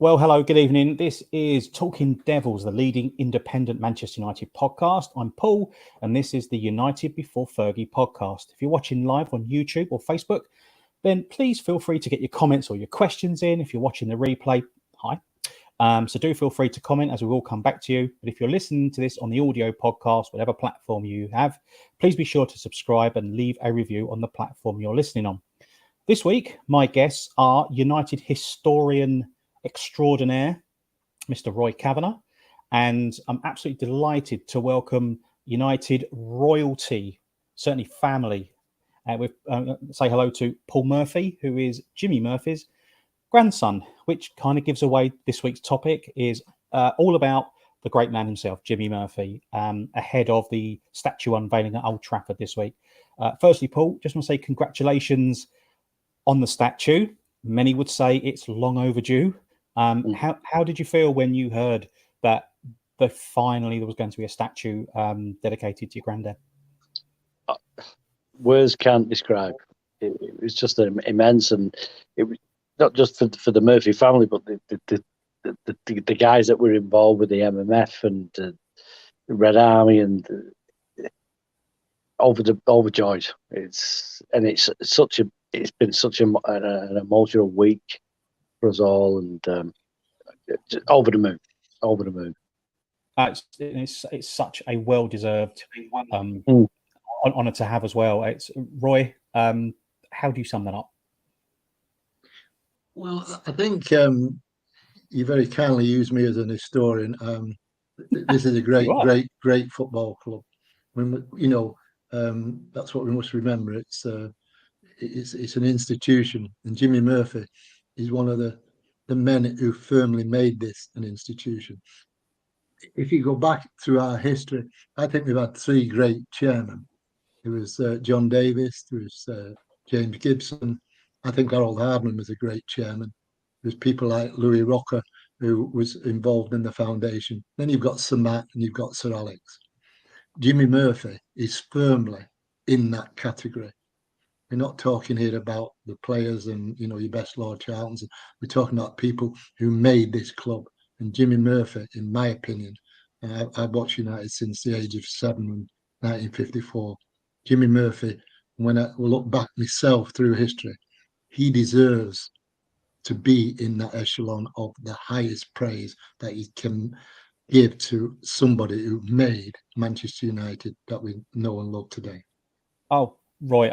Well, hello, good evening. This is Talking Devils, the leading independent Manchester United podcast. I'm Paul, and this is the United Before Fergie podcast. If you're watching live on YouTube or Facebook, then please feel free to get your comments or your questions in. If you're watching the replay, hi. So do feel free to comment, as we will come back to you. But if you're listening to this on the audio podcast, whatever platform you have, please be sure to subscribe and leave a review on the platform you're listening on. This week, my guests are United historian extraordinaire, Mr. Roy Cavanagh, and I'm absolutely delighted to welcome United royalty, certainly family. Say hello to Paul Murphy, who is Jimmy Murphy's grandson, which kind of gives away this week's topic, is all about the great man himself, Jimmy Murphy, ahead of the statue unveiling at Old Trafford this week. Firstly, Paul, just want to say congratulations on the statue. Many would say it's long overdue. How did you feel when you heard that finally there was going to be a statue dedicated to your granddad? Words can't describe. It was just immense, and it was not just for the Murphy family, but the guys that were involved with the MMF and the Red Army, and overjoyed. It's been such an emotional week for us all, and over the moon. It's such a well-deserved honour to have as well. It's Roy. How do you sum that up? Well, I think you very kindly used me as an historian. This is a great football club. That's what we must remember. It's an institution, and Jimmy Murphy is one of the men who firmly made this an institution. If you go back through our history, I think we've had three great chairmen. There was John Davis, there was James Gibson. I think Harold Hardman was a great chairman. There's people like Louis Rocker, who was involved in the foundation. Then you've got Sir Matt and you've got Sir Alex. Jimmy Murphy is firmly in that category. We're not talking here about the players and, your best Lord Charltons. We're talking about people who made this club. And Jimmy Murphy, in my opinion, I've watched United since the age of 7 in 1954. Jimmy Murphy, when I look back myself through history, he deserves to be in that echelon of the highest praise that he can give to somebody who made Manchester United that we know and love today. Oh, Roy,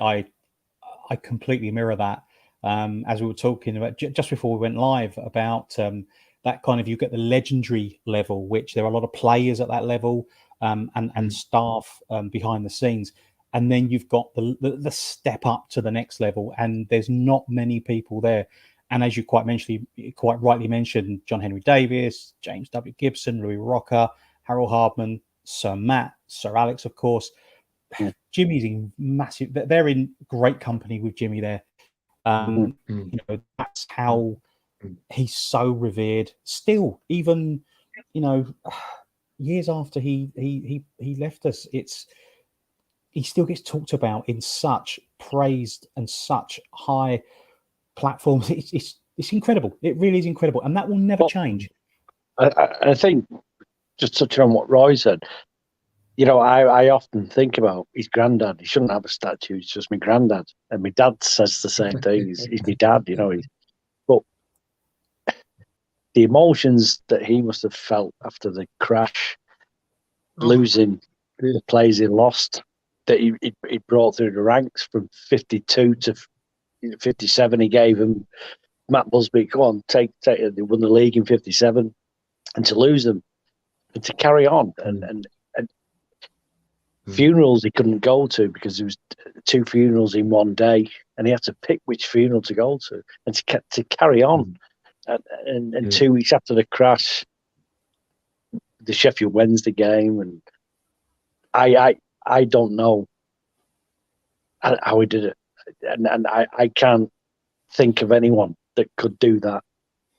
I completely mirror that. As we were talking about just before we went live about that kind of, you get the legendary level, which there are a lot of players at that level and staff behind the scenes. And then you've got the step up to the next level, and there's not many people there. And as you quite rightly mentioned, John Henry Davis, James W. Gibson, Louis Rocker, Harold Hardman, Sir Matt, Sir Alex, of course. Jimmy's in massive. They're in great company with Jimmy there. That's how he's so revered. Still, even years after he left us, he still gets talked about in such praised and such high platforms. It's incredible. It really is incredible, and that will never change. I think, just touching on what Roy said, I often think about his granddad. He shouldn't have a statue. He's just my granddad, and my dad says the same thing. He's my dad, But the emotions that he must have felt after the crash, losing the players he lost, that he brought through the ranks from 52 to 57. He gave him Matt Busby, go on, take. They won the league in 57, and to lose them, and to carry on, and funerals he couldn't go to because there was 2 funerals in one day, and he had to pick which funeral to go to, and to carry on. And 2 weeks after the crash, the Sheffield Wednesday game, and I don't know how he did it, and I can't think of anyone that could do that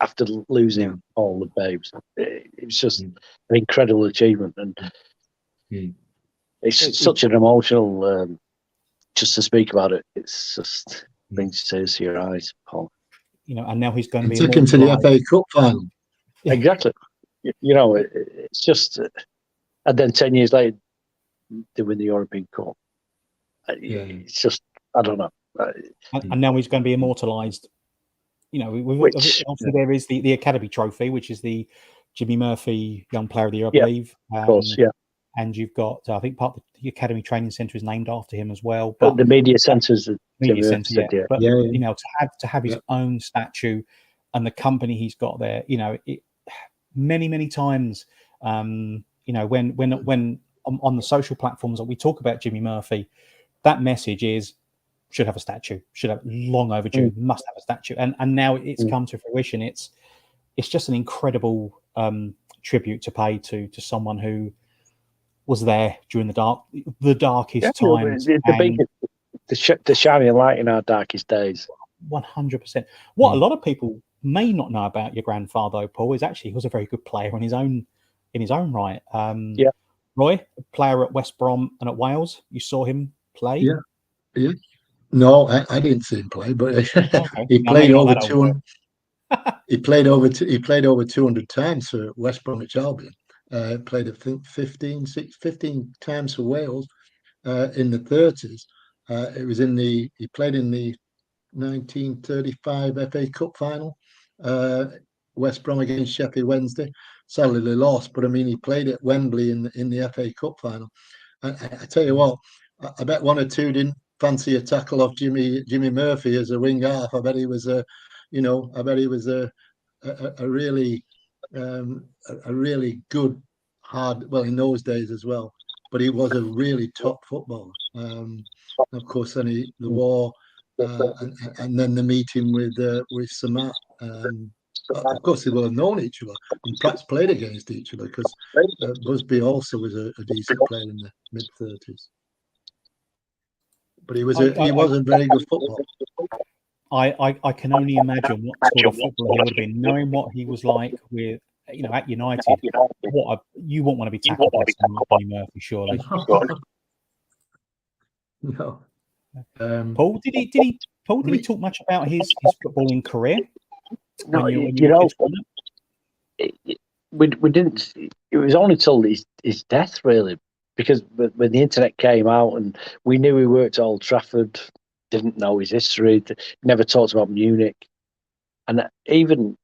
after losing all the babes. It was just an incredible achievement, and it's such an emotional. Just to speak about it, it's just brings tears to your eyes, Paul. And now he's going to be took him to the FA Cup final. exactly. It's just, and then 10 years later, they win the European Cup. It's just, I don't know. And now he's going to be immortalised. Which, obviously there is the Academy Trophy, which is the Jimmy Murphy Young Player of the Year, I Yeah, believe. of course, yeah. And you've got, I think, part of the Academy Training Centre is named after him as well. But the media centres, media centre, yeah. But Yeah. to have his own statue and the company he's got there, many times, when on the social platforms that we talk about Jimmy Murphy, that message is should have a statue, should have long overdue, must have a statue, and now it's come to fruition. It's just an incredible tribute to pay to someone who was there during the darkest times. The shining light in our darkest days. 100%. What a lot of people may not know about your grandfather, Paul, is actually he was a very good player in his own right. Roy, player at West Brom and at Wales. You saw him play. Yeah. No, I didn't see him play, but he played over 200. He played over 200 times for West Bromwich Albion. Played, I think, 15 times for Wales in the 30s. He played in the 1935 FA Cup final, West Brom against Sheffield Wednesday. Sadly, they lost, but I mean, he played at Wembley in the FA Cup final. I tell you what, I bet one or two didn't fancy a tackle off Jimmy Murphy as a wing half. I bet he was a really good hard. Well, in those days as well, but he was a really top footballer. Of course, then the war, and then the meeting with Samat. Of course, they will have known each other and perhaps played against each other because Busby also was a decent player in the mid-30s. But he was a very good footballer. I can only imagine what sort of footballer he would have been, knowing what he was like with, at United. You wouldn't want to be tackled by someone like Jimmy Murphy, surely. No. Paul, did he talk much about his footballing career? No, we didn't. It was only till his death, really, because when the internet came out and we knew he worked at Old Trafford, didn't know his history, never talked about Munich, and even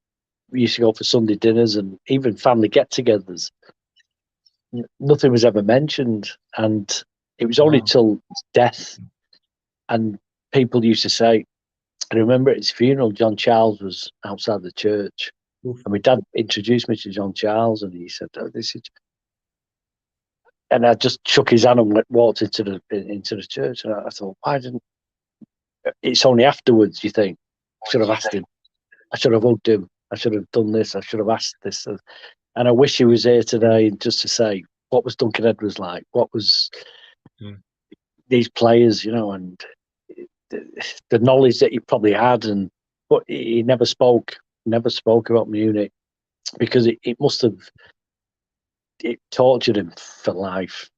we used to go for Sunday dinners and even family get-togethers. Nothing was ever mentioned, and it was only till his death, and people used to say, I remember at his funeral, John Charles was outside the church, and my dad introduced me to John Charles, and he said, "Oh, this is," and I just shook his hand and walked into the church, and I thought, why didn't? It's only afterwards you think I should have asked him, I should have hugged him, I should have done this, I should have asked this, and I wish he was here today just to say what was Duncan Edwards like, what was these players, and the knowledge that he probably had, but he never spoke about Munich because it must have tortured him for life.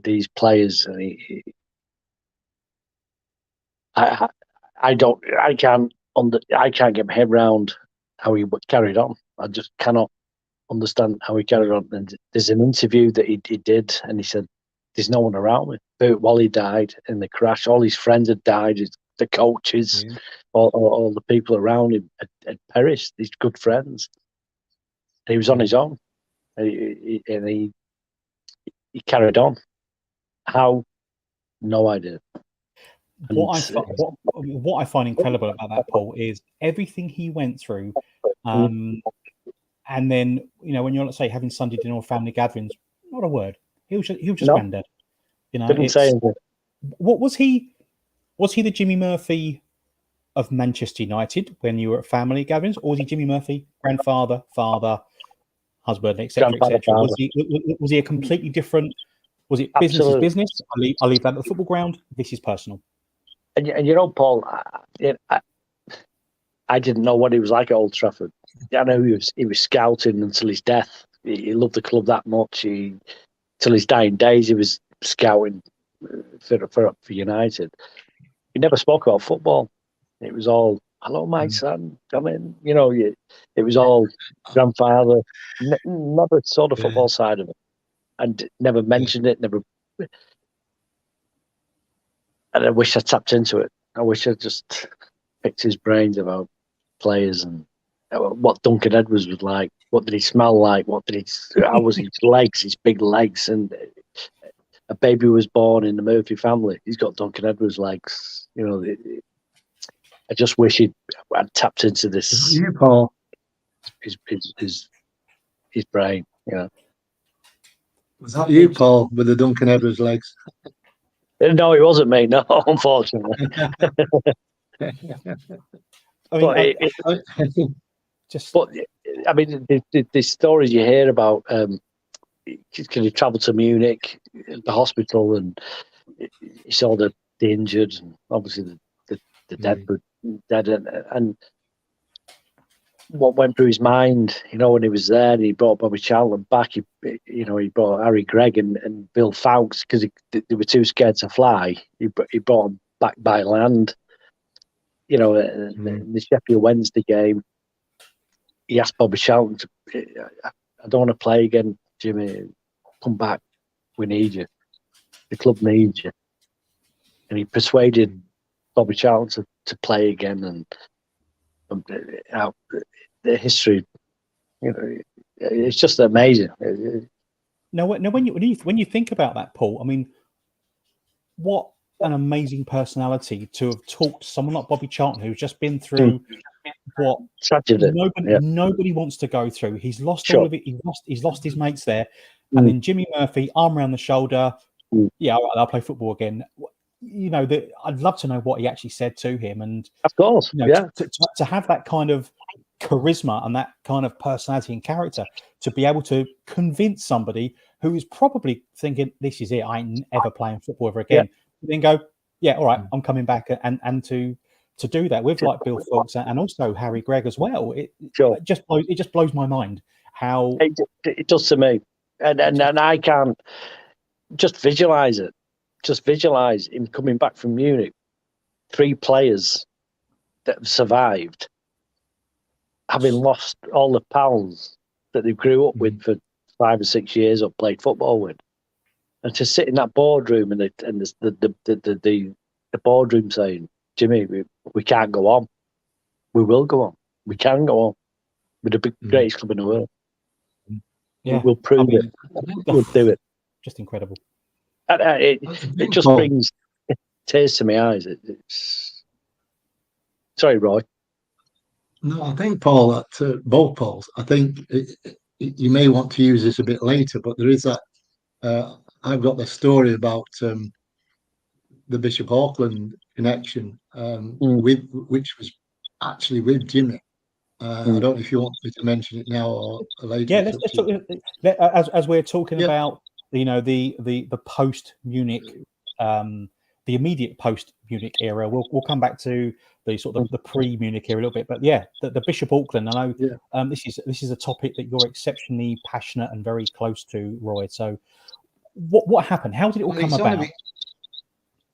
These players, and I can't get my head around how he carried on. I just cannot understand how he carried on. And there's an interview that he did, and he said, "There's no one around me." Bert Wally died in the crash. All his friends had died. The coaches, all the people around him had perished. His good friends. And he was on his own, and he carried on. How? No idea. What I find incredible about that, Paul, is everything he went through, and then when you're, let's say, having Sunday dinner or family gatherings, not a word. He was just granddad. Didn't say anything. What was he? Was he the Jimmy Murphy of Manchester United when you were at family gatherings, or was he Jimmy Murphy, grandfather, father, husband, etc., etc.? Was he a completely different? Was it business is business? I'll leave that at the football ground. This is personal. And Paul, I didn't know what he was like at Old Trafford. I know he was scouting until his death. He loved the club that much. Till his dying days, he was scouting for United. He never spoke about football. It was all hello, my son, come in. You know, it was all grandfather. Never saw the football side of it, and never mentioned it. Never. And I wish I tapped into it. I wish I just picked his brains about players and what Duncan Edwards was like. What did he smell like? How was his legs? His big legs. And a baby was born in the Murphy family. He's got Duncan Edwards legs. You know, I just wish I'd tapped into this. You, Paul. His brain. You know. Was that you, Paul, with the Duncan Edwards legs? No, it wasn't me. No, unfortunately. I mean, the stories you hear about, can you travel to Munich, the hospital, and you saw the injured, and obviously the dead, and what went through his mind, you know, when he was there, and he brought Bobby Charlton back. He brought Harry Gregg and Bill Fowkes because they were too scared to fly. He brought them back by land. You know, in the Sheffield Wednesday game, he asked Bobby Charlton I don't want to play again, Jimmy. Come back. We need you. The club needs you. And he persuaded Bobby Charlton to play again, and the history, you know, it's just amazing. Now, when you think about that, Paul, I mean, what an amazing personality to have talked to someone like Bobby Charlton, who's just been through what nobody wants to go through. He's lost all of it. He's lost his mates there, and then Jimmy Murphy, arm around the shoulder. Yeah, I'll play football again. You know, I'd love to know what he actually said to him, and of course, you know, to have that kind of charisma and that kind of personality and character to be able to convince somebody who is probably thinking, "This is it. I ain't ever playing football ever again." Then go, "Yeah, all right, I'm coming back," and to do that with like Bill Fowkes and also Harry Gregg as well. It just blows my mind how it does to me, and I can't just visualize it. Just visualize him coming back from Munich. 3 players that have survived, having lost all the pals that they grew up with for 5 or 6 years or played football with, and to sit in that boardroom and the boardroom saying, "Jimmy, we can't go on. We will go on. We can go on. We're the greatest club in the world. Yeah, we'll prove it. We'll do it." Just incredible. And it just brings tears to my eyes. Sorry, Roy. No, I think, Paul, that both Pauls, I think you may want to use this a bit later, but there is that. I've got the story about the Bishop Auckland connection, which was actually with Jimmy. I don't know if you want me to mention it now or later. Yeah, let's talk, as we're talking about, you know, the post Munich, the immediate post Munich era. We'll come back to the sort of the pre Munich era a little bit, but yeah, the Bishop Auckland. I know this is a topic that you're exceptionally passionate and very close to, Roy. So, what happened? How did it all come about?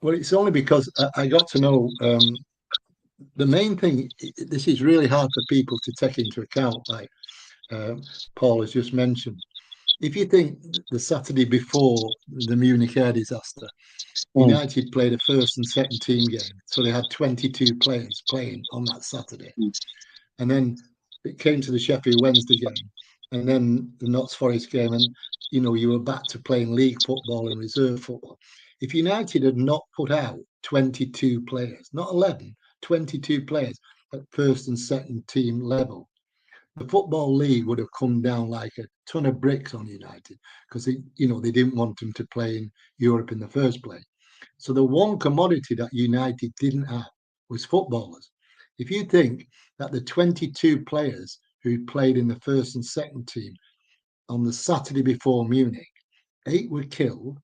Well, it's only because I got to know the main thing. This is really hard for people to take into account, like Paul has just mentioned. If you think the Saturday before the Munich air disaster, United played a first and second team game, so they had 22 players playing on that Saturday, and then it came to the Sheffield Wednesday game, and then the Notts Forest game, and you know, you were back to playing league football and reserve football. If United had not put out 22 players, not 11, 22 players at first and second team level, the Football League would have come down like a ton of bricks on United, because they didn't want them to play in Europe in the first place. So the one commodity that United didn't have was footballers. If you think that the 22 players who played in the first and second team on the Saturday before Munich, 8 were killed,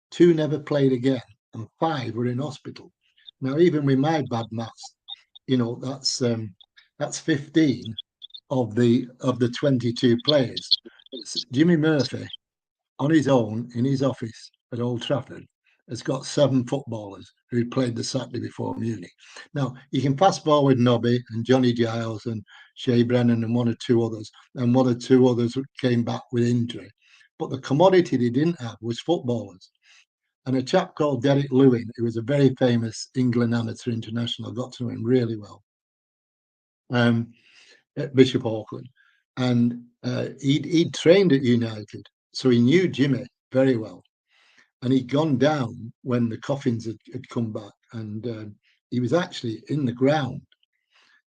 2 never played again, and 5 were in hospital. Now, even with my bad maths, you know, that's 15 of the 22 players. Jimmy Murphy, on his own in his office at Old Trafford, has got 7 footballers who played the Saturday before Munich. Now, you can fast forward Nobby and Johnny Giles and Shea Brennan and 1 or 2 others, and 1 or 2 others came back with injury. But the commodity they didn't have was footballers. And a chap called Derek Lewin, who was a very famous England amateur international, got to know him really well, at Bishop Auckland. And he'd trained at United, so he knew Jimmy very well. And he'd gone down when the coffins had come back, and he was actually in the ground,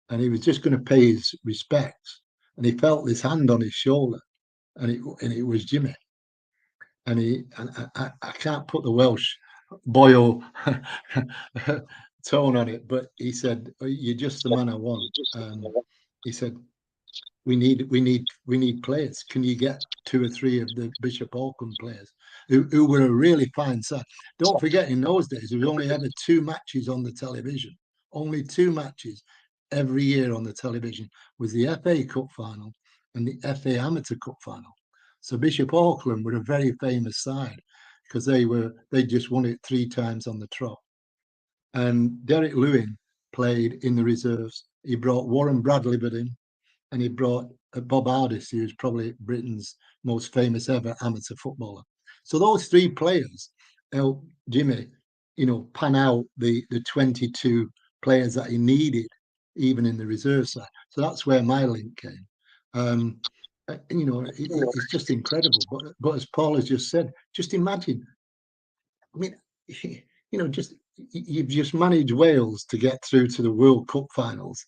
and he was just going to pay his respects, and he felt this hand on his shoulder, and it was Jimmy. And I can't put the Welsh boil tone on it, but he said, "You're just the man I want." He said, we need players. Can you get 2 or 3 of the Bishop Auckland players who were a really fine side? Don't forget, in those days, there was only ever 2 matches on the television. Only 2 matches every year on the television was the FA Cup final and the FA Amateur Cup final. So Bishop Auckland were a very famous side because they just won it 3 times on the trot. And Derek Lewin played in the reserves. He brought Warren Bradley with him, and he brought Bob Hardis, who was probably Britain's most famous ever amateur footballer. So those 3 players helped Jimmy, pan out the 22 players that he needed, even in the reserve side. So that's where my link came. It's just incredible. But as Paul has just said, just imagine. I mean, you've just managed Wales to get through to the World Cup finals.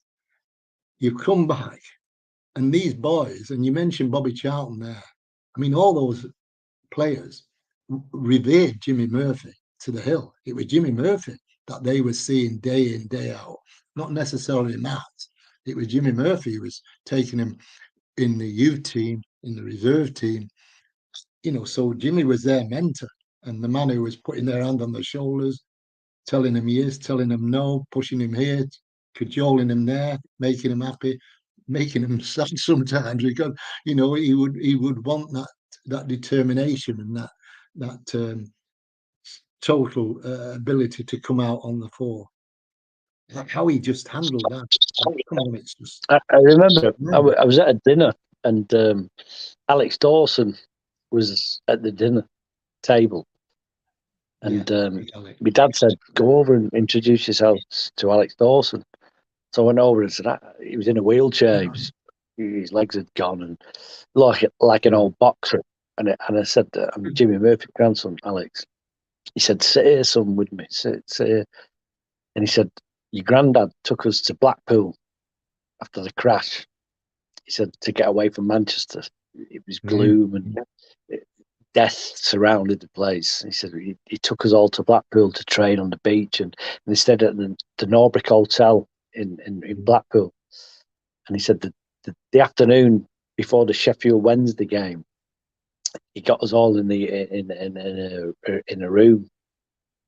You come back, and these boys, and you mentioned Bobby Charlton there. I mean, all those players revered Jimmy Murphy to the hill. It was Jimmy Murphy that they were seeing day in, day out, not necessarily Matt. It was Jimmy Murphy who was taking him in the youth team, in the reserve team. So Jimmy was their mentor and the man who was putting their hand on their shoulders, telling him yes, telling him no, pushing him here, cajoling him there, making him happy, making him sad sometimes, because he would want that determination and that total ability to come out on the floor. How he just handled that. Come on, it's just. I remember I was at a dinner, and Alex Dawson was at the dinner table, and my dad said, "Go over and introduce yourself to Alex Dawson." So I went over and said, he was in a wheelchair. His legs had gone, and like an old boxer. And I said, "I'm Jimmy Murphy's grandson, Alex." He said, "Sit here, son, with me. Sit here." And he said, "Your granddad took us to Blackpool after the crash." He said, to get away from Manchester. It was gloom and death surrounded the place. He said he took us all to Blackpool to train on the beach, and they stayed at the Norbrick Hotel in Blackpool. And he said the afternoon before the Sheffield Wednesday game, he got us all in a room.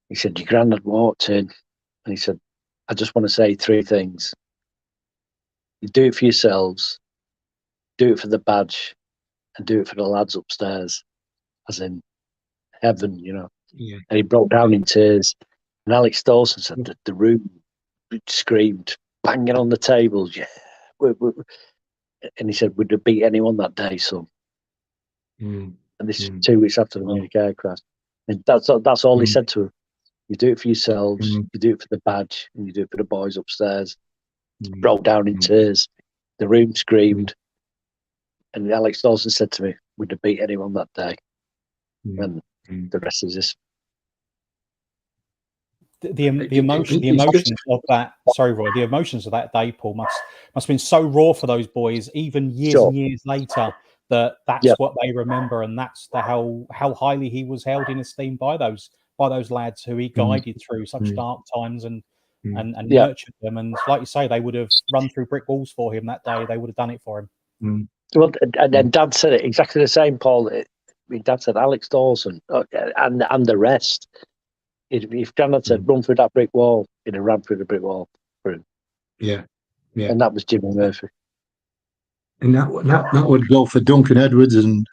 He said, your granddad walked in, and he said, "I just want to say 3 things. You do it for yourselves, do it for the badge, and do it for the lads upstairs," as in heaven, Yeah. And he broke down in tears. And Alex Dawson said that the room screamed, banging on the tables. Yeah. And he said, "Would have beat anyone that day, son." And this is 2 weeks after the Munich air crash. And that's all he said to him. You do it for yourselves, you do it for the badge, and you do it for the boys upstairs. Broke down in tears. The room screamed. And Alex Dawson said to me, "Would have beat anyone that day." And the rest is this. The emotions of that. Sorry, Roy. The emotions of that day, Paul, must have been so raw for those boys, even years and years later. That's what they remember, and that's how highly he was held in esteem by those lads who he guided through such dark times and nurtured them. And like you say, they would have run through brick walls for him that day. They would have done it for him. Well, and then Dad said it exactly the same, Paul. Dad said Alex Dawson and the rest. If Granddad said run through that brick wall, he'd have ran through the brick wall for him. Yeah. And that was Jimmy Murphy. And that would go for Duncan Edwards and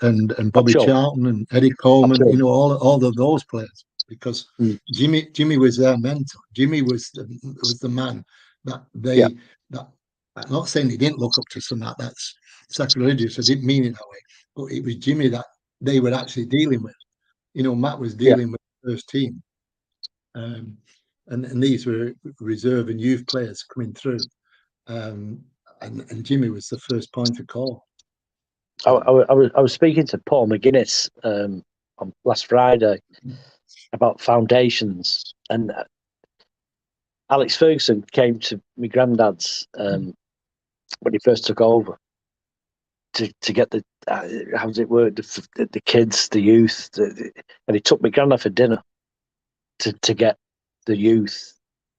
Bobby Charlton and Eddie Coleman, all of those players. because Jimmy was their mentor. Jimmy was the man that that I'm not saying they didn't look up to some that's sacrilegious. I didn't mean it that way, but it was Jimmy that they were actually dealing with. Matt was dealing with the first team, and these were reserve and youth players coming through, and Jimmy was the first point of call. I was speaking to Paul McGuinness on last Friday about foundations, and Alex Ferguson came to my granddad's when he first took over to get the how does it work, the kids, the youth, and he took my granddad for dinner to get the youth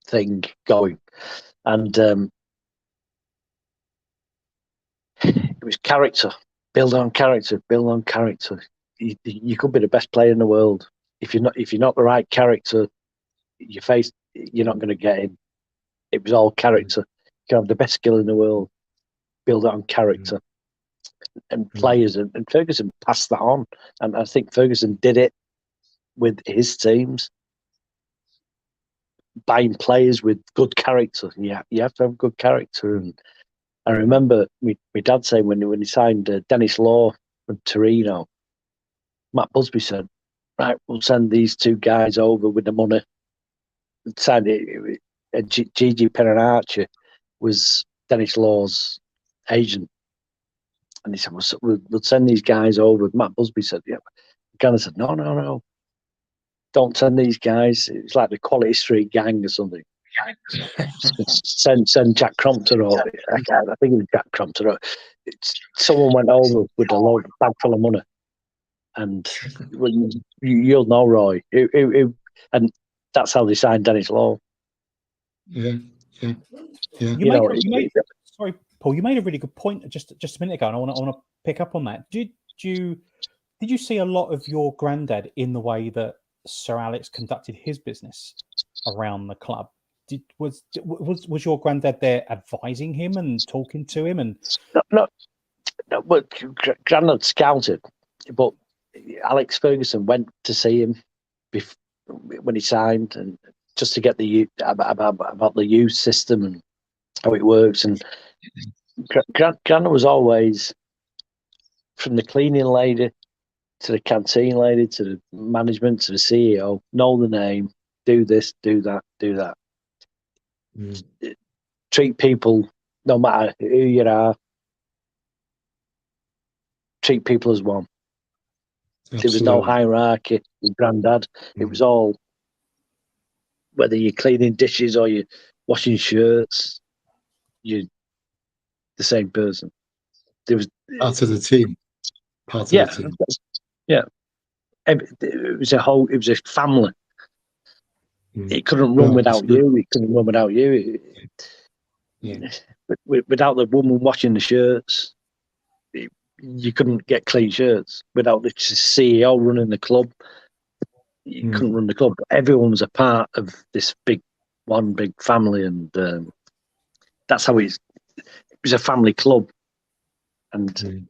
thing going, and it was character. Build on character. You could be the best player in the world. If you're not the right character, you're not going to get in. It was all character. You can have the best skill in the world. Build it on character and players. And Ferguson passed that on. And I think Ferguson did it with his teams. Buying players with good character. You have to have good character. And I remember my dad saying when he signed Dennis Law from Torino, Matt Busby said, "Right, we'll send these two guys over with the money." Signed it. Gigi Perenarci was Dennis Law's agent, and he said, "We'll send these guys over." Matt Busby said, "Yeah." Gunner said, "No, don't send these guys. It's like the Quality Street Gang or something." send Jack Crompton, or I think it was Jack Crompton. Someone went over with a bag full of money, and you'll know, Roy. And that's how they signed Dennis Law. Yeah. Sorry, Paul. You made a really good point just a minute ago, and I want to pick up on that. Did you see a lot of your granddad in the way that Sir Alex conducted his business around the club? Was your granddad there advising him and talking to him? And no, but granddad scouted, but Alex Ferguson went to see him when he signed, and just to get the about the youth system and how it works. And Granddad was always, from the cleaning lady to the canteen lady to the management to the CEO, know the name, do this, do that. Treat people, no matter who you are, treat people as one. Absolutely. There was no hierarchy with Granddad. It was all, whether you're cleaning dishes or you're washing shirts, you're the same person. There was part of the team. Yeah. It was a family. It couldn't run without you. It couldn't run without you. Without the woman washing the shirts, you couldn't get clean shirts. Without the CEO running the club, you couldn't run the club. But everyone was a part of this big family, and that's how it was a family club. And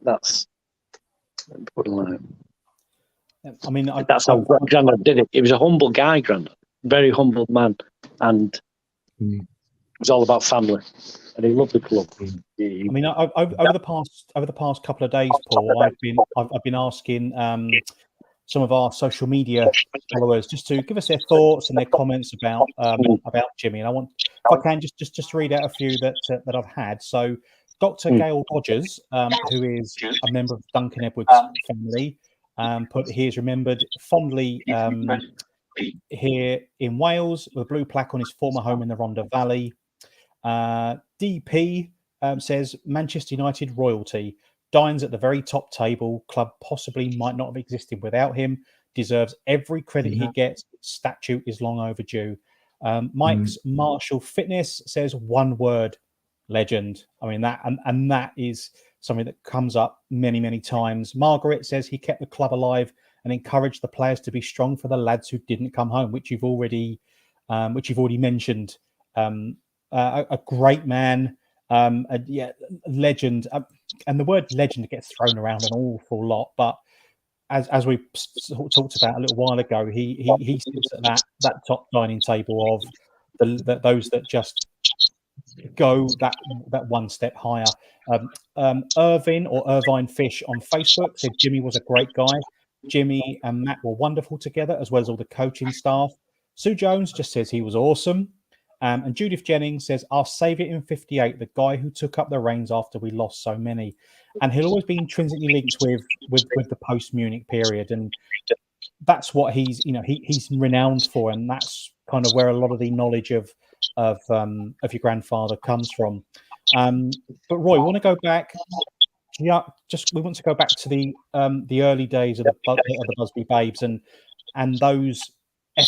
that's. I mean, that's how Grandad did it. He was a humble guy, Grandad, very humble man, and it was all about family. And he loved the club. I mean, over the past couple of days, Paul, I've been asking some of our social media followers just to give us their thoughts and their comments about Jimmy. And I want, if I can, just read out a few that I've had. So, Dr. Gail Rogers, who is a member of Duncan Edwards' family, he is remembered fondly here in Wales with a blue plaque on his former home in the Rhondda Valley. DP says Manchester United royalty, dines at the very top table. Club possibly might not have existed without him. Deserves every credit he gets. Statue is long overdue. Mike's Martial Fitness says one word: legend. I mean that, and that is something that comes up many times. Margaret says he kept the club alive and encouraged the players to be strong for the lads who didn't come home, which you've already mentioned. A great man, legend, and the word legend gets thrown around an awful lot, but as we talked about a little while ago, he sits at that top dining table of those that just go that one step higher. Irvine Fish on Facebook said Jimmy was a great guy. Jimmy and Matt were wonderful together, as well as all the coaching staff. Sue Jones just says he was awesome. And Judith Jennings says, our saviour in 58, the guy who took up the reins after we lost so many. And he'll always be intrinsically linked with the post-Munich period. And that's what he's renowned for. And that's kind of where a lot of the knowledge of your grandfather comes from. But Roy, we want to go back. We want to go back to the early days of the Busby Babes and those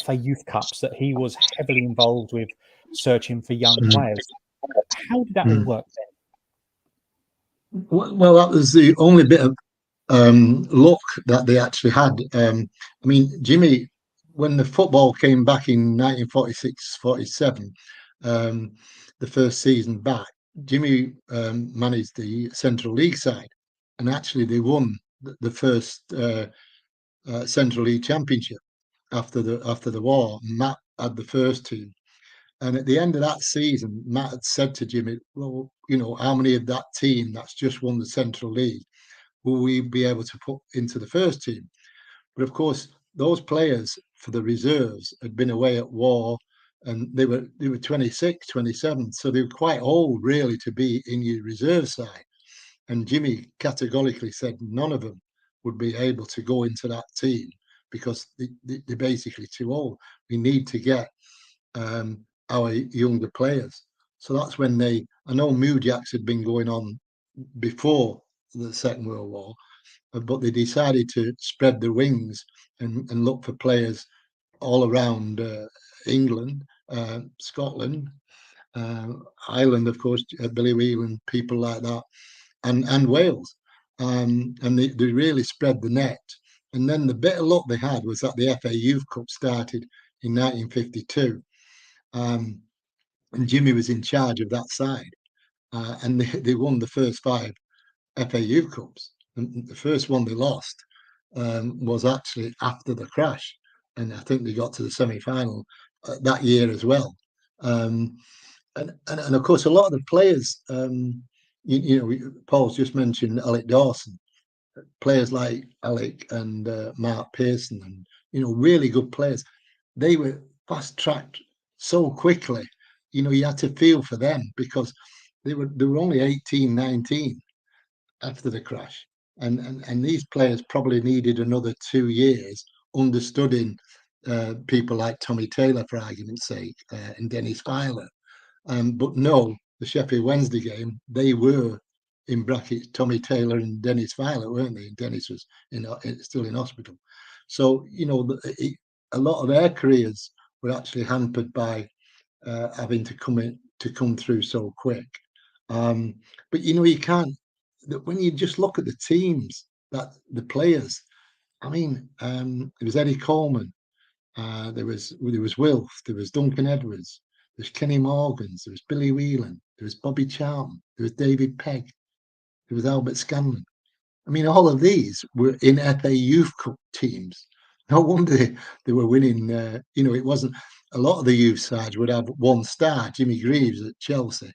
FA Youth Cups that he was heavily involved with, searching for young players. How did that all work then? Well, that was the only bit of luck that they actually had. I mean, Jimmy, when the football came back in 1946-47, the first season back, Jimmy managed the Central League side, and actually they won the first Central League championship after the war. Matt had the first team, and at the end of that season, Matt had said to Jimmy, "Well, how many of that team that's just won the Central League will we be able to put into the first team?" But of course, those players for the reserves had been away at war, and they were 26, 27, so they were quite old really to be in your reserve side. And Jimmy categorically said none of them would be able to go into that team because they're basically too old. We need to get our younger players. So that's when I know Mujaks had been going on before the Second World War, but they decided to spread their wings and look for players all around England, Scotland, Ireland, of course, Billy Whelan, people like that, and Wales. And they really spread the net. And then the bit of luck they had was that the FA Youth Cup started in 1952. And Jimmy was in charge of that side. And they won the first 5 FA Youth Cups. And the first one they lost was actually after the crash. And I think they got to the semi-final that year as well. And of course, a lot of the players, Paul's just mentioned Alec Dawson. Players like Alec and Mark Pearson, and really good players. They were fast-tracked so quickly. You had to feel for them because they were only 18, 19 after the crash, and these players probably needed another 2 years understudying people like Tommy Taylor, for argument's sake, and Dennis Filer. But no, the Sheffield Wednesday game, they were in brackets Tommy Taylor and Dennis Filer, weren't they? And Dennis was still in hospital. So a lot of their careers were actually hampered by having to come through so quick. But you can't. When you just look at the teams, that the players, I mean, there was Eddie Coleman, there was Wilf, there was Duncan Edwards, there's Kenny Morgans, there was Billy Whelan, there was Bobby Charlton, there was David Pegg, there was Albert Scanlon. I mean, all of these were in FA Youth Cup teams. No wonder they were winning. It wasn't a lot of the youth sides would have one star, Jimmy Greaves at Chelsea,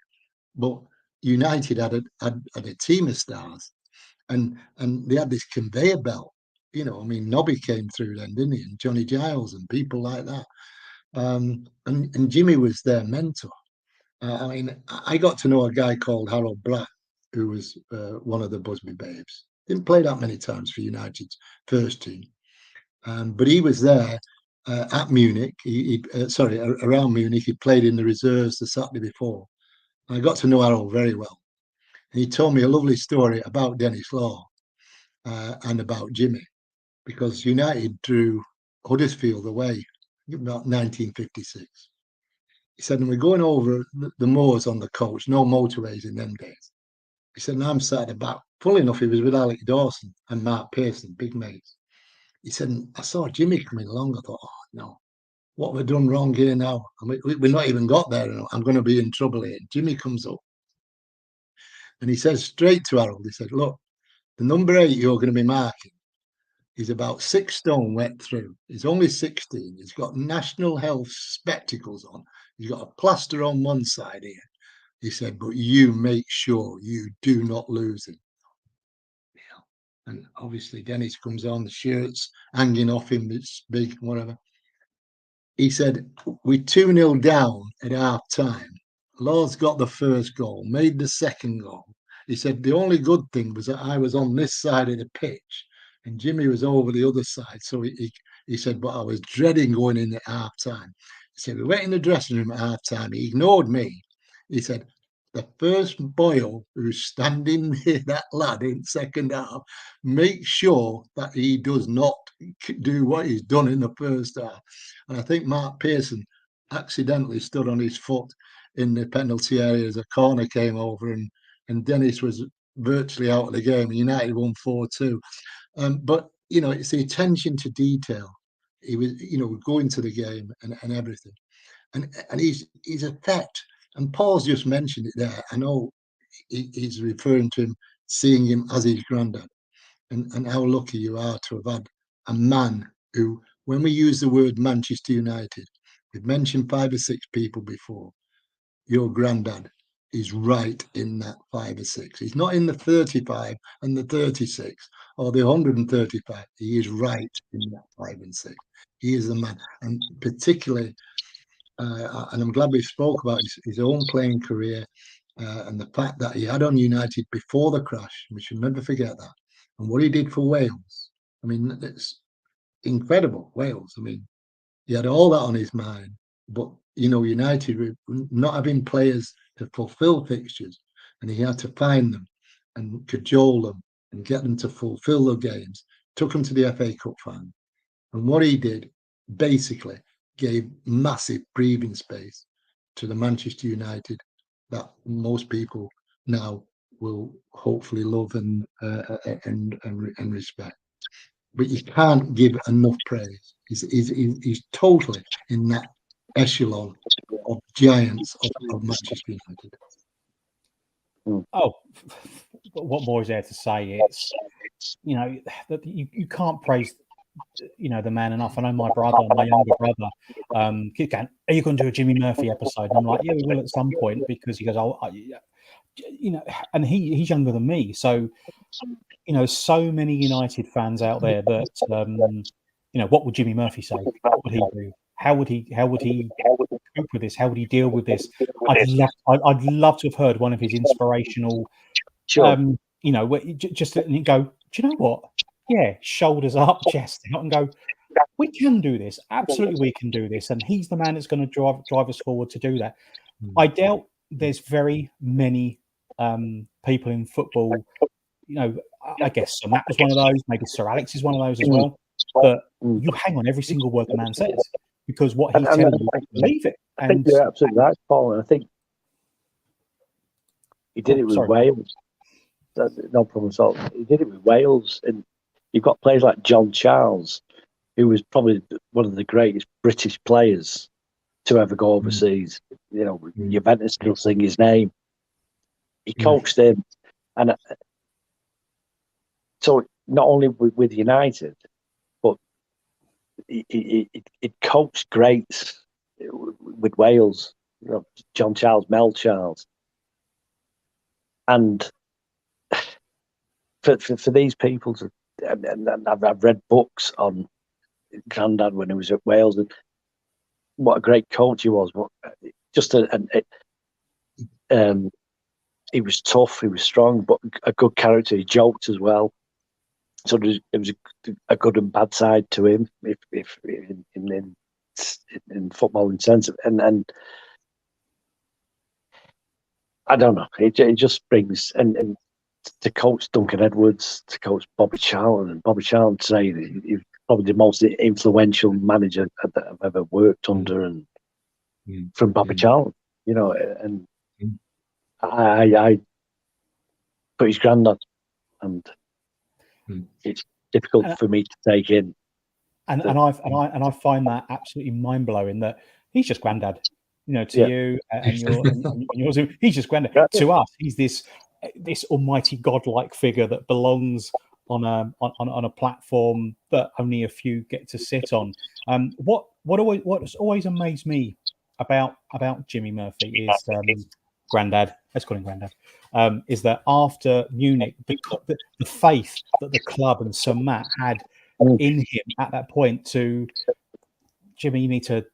but United had a team of stars, and they had this conveyor belt. I mean, Nobby came through then, didn't he? And Johnny Giles and people like that. And Jimmy was their mentor. I mean, I got to know a guy called Harold Black, who was one of the Busby Babes. Didn't play that many times for United's first team, but he was there at Munich. Around Munich. He played in the reserves the Saturday before. I got to know Harold very well. And he told me a lovely story about Dennis Law and about Jimmy, because United drew Huddersfield away about 1956. He said, and we're going over the moors on the coach, no motorways in them days. He said, and I'm sat at the back. Full enough, he was with Alec Dawson and Mark Pearson, big mates. He said, and I saw Jimmy coming along. I thought, oh, no, what we've done wrong here now? I mean, we've not even got there. I'm going to be in trouble here. Jimmy comes up. And he says straight to Harold, he said, look, the number 8 you're going to be marking, He's about 6 stone wet through. He's only 16. He's got national health spectacles on. He's got a plaster on one side here. He said, but you make sure you do not lose him. Yeah. And obviously Dennis comes on, the shirt's hanging off him, it's big, whatever. He said, we're 2-0 down at half time. Law's got the first goal, made the second goal. He said, the only good thing was that I was on this side of the pitch and Jimmy was over the other side. So he said, but I was dreading going in at half time. He said, we went in the dressing room at half time. He ignored me. He said, the first Boyle who's standing near that lad in second half, make sure that he does not do what he's done in the first half. And I think Mark Pearson accidentally stood on his foot in the penalty area as a corner came over, and Dennis was virtually out of the game. United won 4-2. But, you know, it's the attention to detail. He was, you know, going to the game and everything. And he's a vet. And Paul's just mentioned it there. I know he's referring to him, seeing him as his granddad, and how lucky you are to have had a man who, when we use the word Manchester United, we've mentioned 5 or 6 people before. Your granddad is right in that 5 or 6. He's not in the 35 and the 36 or the 135. He is right in that 5 and 6. He is the man. And particularly, and I'm glad we spoke about his own playing career and the fact that he had on United before the crash. We should never forget that. And what he did for Wales. I mean, it's incredible, Wales. I mean, he had all that on his mind. But, you know, United not having players to fulfill fixtures, and he had to find them and cajole them and get them to fulfill the games. Took them to the FA Cup final. And what he did, basically, gave massive breathing space to the Manchester United that most people now will hopefully love and respect. But you can't give enough praise. He's totally in that echelon of giants of Manchester United. Oh, what more is there to say? It's, you know, that you can't praise, you know, the man enough. I know my younger brother, keeps going, are you going to do a Jimmy Murphy episode? And I'm like, yeah, we will at some point, because he goes, you know, and he's younger than me. So, you know, so many United fans out there that, you know, what would Jimmy Murphy say? What would he do? How would he cope with this? How would he deal with this? I'd love to have heard one of his inspirational, you know, just let him go, do you know what? Yeah, shoulders up, chest out, and go, we can do this. Absolutely, we can do this. And he's the man that's going to drive us forward to do that. I doubt there's very many people in football, you know, I guess Sir Matt was one of those, maybe Sir Alex is one of those as well. But you hang on every single word the man says, because what he's telling you, believe it. I think you're absolutely right, Paul. And I think he did it with Wales. No problem at all. He did it with Wales. And you've got players like John Charles, who was probably one of the greatest British players to ever go overseas. You know, Juventus still sing his name. He coached him. And so not only with United, but it coached greats with Wales. You know, John Charles, Mel Charles. And for these people to, and I've read books on Grandad when he was at Wales, and what a great coach he was. He was tough, he was strong, but a good character. He joked as well. So there was a good and bad side to him, if in football in sense, and I don't know. It just brings and to coach Duncan Edwards, to coach Bobby Charlton, and Bobby Charlton saying that he's probably the most influential manager that I've ever worked under, and from Bobby Charlton, you know, and I put his granddad, and it's difficult for me to take in. And I find that absolutely mind blowing that he's just granddad, you know, to you and yours. He's just granddad. To us, he's this almighty godlike figure that belongs on a platform that only a few get to sit on. What's always amazed me about Jimmy Murphy is Grandad. Let's call him Grandad. Is that after Munich, the faith that the club and Sir Matt had in him at that point to Jimmy, you need to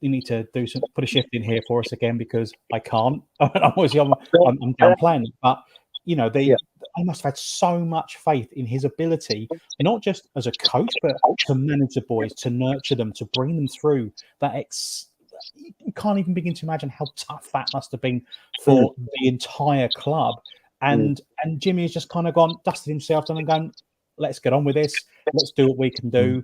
do some, put a shift in here for us again because I can't. I'm downplaying it, but they must have had so much faith in his ability, not just as a coach, but to manage the boys, to nurture them, to bring them through that. You can't even begin to imagine how tough that must have been for the entire club. And Jimmy has just kind of dusted himself down and gone, let's get on with this. Let's do what we can do.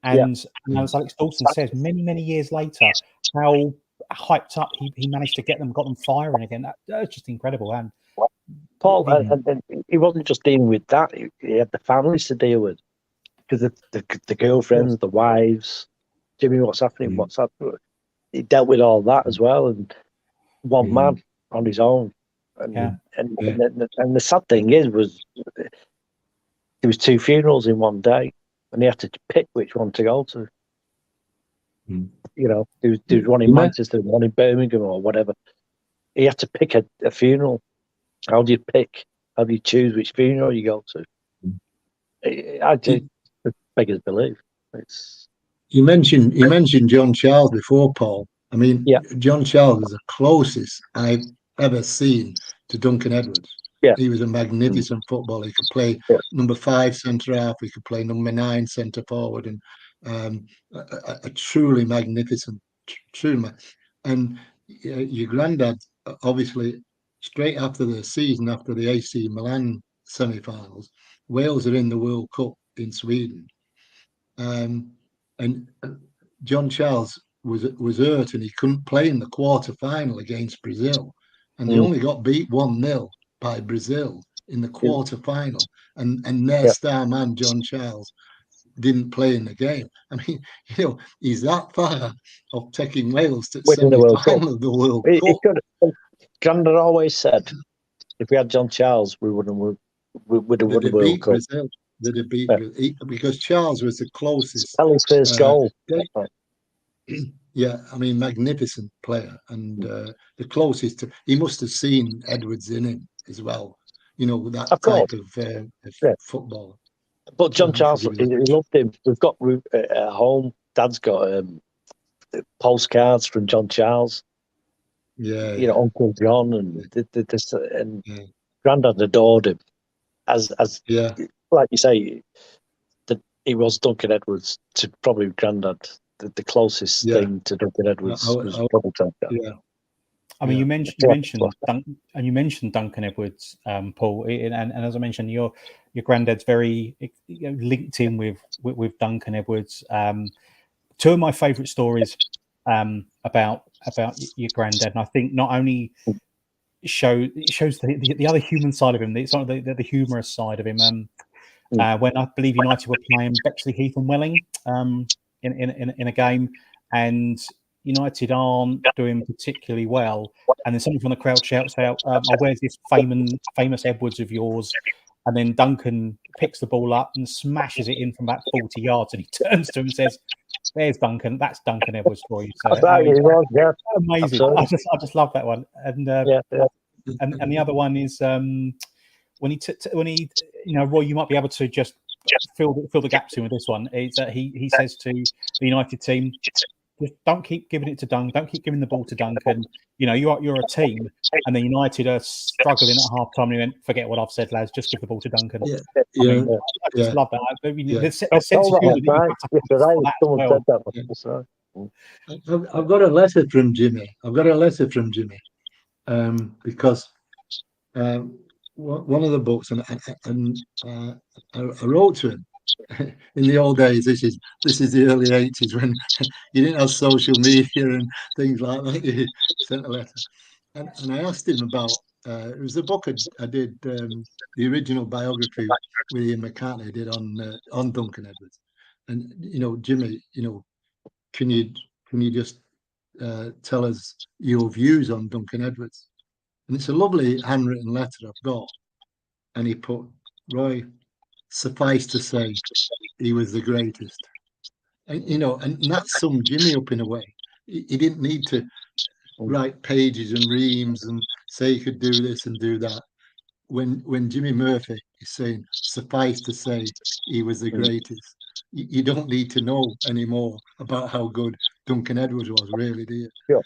And as Alex Dawson says, many years later, how hyped up he managed to got them firing again. That's just incredible. And Paul, and he wasn't just dealing with that; he had the families to deal with, because the girlfriends, the wives. Jimmy, what's happening? What's happening? He dealt with all that as well, and one man on his own. And the sad thing was there was 2 funerals in one day, and he had to pick which one to go to. There was one in Manchester, one in Birmingham, or whatever. He had to pick a funeral. How do you pick? How do you choose which funeral you go to? I just beggars believe. You mentioned John Charles before, Paul. I mean, John Charles was the closest I've ever seen to Duncan Edwards. Yeah. He was a magnificent footballer. He could play number 5 centre half. He could play number 9 centre forward, and a truly magnificent, and your granddad, obviously, straight after the season, after the AC Milan semi-finals, Wales are in the World Cup in Sweden, and John Charles was hurt and he couldn't play in the quarter-final against Brazil, and they only got beat 1-0 by Brazil in the quarter-final, and their star man John Charles didn't play in the game. I mean, he's that far of taking Wales to semi-final of the World Cup. Grandad always said, if we had John Charles, we would have won the World Cup. They'd have beat because Charles was the closest. His first goal. Yeah, I mean, magnificent player, and the closest to. He must have seen Edwards in him as well. That type of footballer. But John Charles, he loved him. We've got at home. Dad's got postcards from John Charles. Uncle John, and Grandad adored him. As like you say, that he was Duncan Edwards to probably Grandad. The closest thing to Duncan Edwards was probably Duncan. Yeah. I mean, you mentioned Duncan Edwards, Paul, and as I mentioned, your granddad's very linked in with Duncan Edwards. 2 of my favourite stories about your granddad, and I think not only shows the other human side of him, it's not the humorous side of him. When I believe United were playing Bexley Heath and Welling in a game, and United aren't doing particularly well, and then someone from the crowd shouts out, where's this famous Edwards of yours? And then Duncan picks the ball up and smashes it in from about 40 yards, and he turns to him and says, there's Duncan. That's Duncan Edwards for you. So, amazing. I just love that one. And and the other one is when he Roy, you might be able to just fill the gaps in with this one. It's that he says to the United team, just don't keep giving it to Duncan. Don't keep giving the ball to Duncan. You're a team, and the United are struggling at half time. And he went, forget what I've said, lads. Just give the ball to Duncan. I just love that. I've got a letter from Jimmy. Because one of the books, and I wrote to him in the old days. This is the early 80s when you didn't have social media and things like that. You sent a letter, and I asked him about. It was the book I did, the original biography with Ian McCartney I did on Duncan Edwards, and Jimmy, can you just tell us your views on Duncan Edwards? And it's a lovely handwritten letter I've got, and he put, Roy, suffice to say, he was the greatest. And, and that summed Jimmy up in a way. He didn't need to write pages and reams and say he could do this and do that. When Jimmy Murphy is saying, suffice to say, he was the greatest, you don't need to know anymore about how good Duncan Edwards was, really, do you? Sure.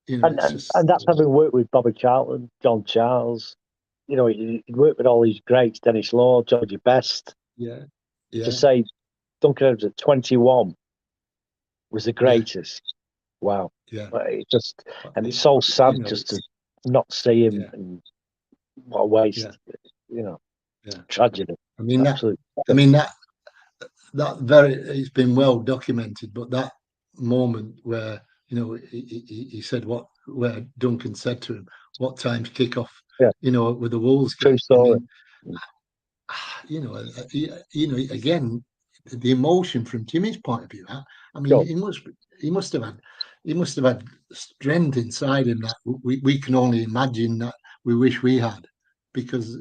It's just... and that's having worked with Bobby Charlton, John Charles. He'd worked with all these greats, Dennis Law, Georgie Best. Yeah. To say Duncan Edwards at 21 was the greatest. Yeah. Wow. Yeah. It's so sad just to not see him. Yeah. And what a waste. Yeah. Tragedy. I mean, absolutely. That it's been well documented, but that moment where he said where Duncan said to him, "What time's kickoff?" With the Wolves. True story. Again, the emotion from Jimmy's point of view. I mean, he must have had strength inside him that we can only imagine that we wish we had, because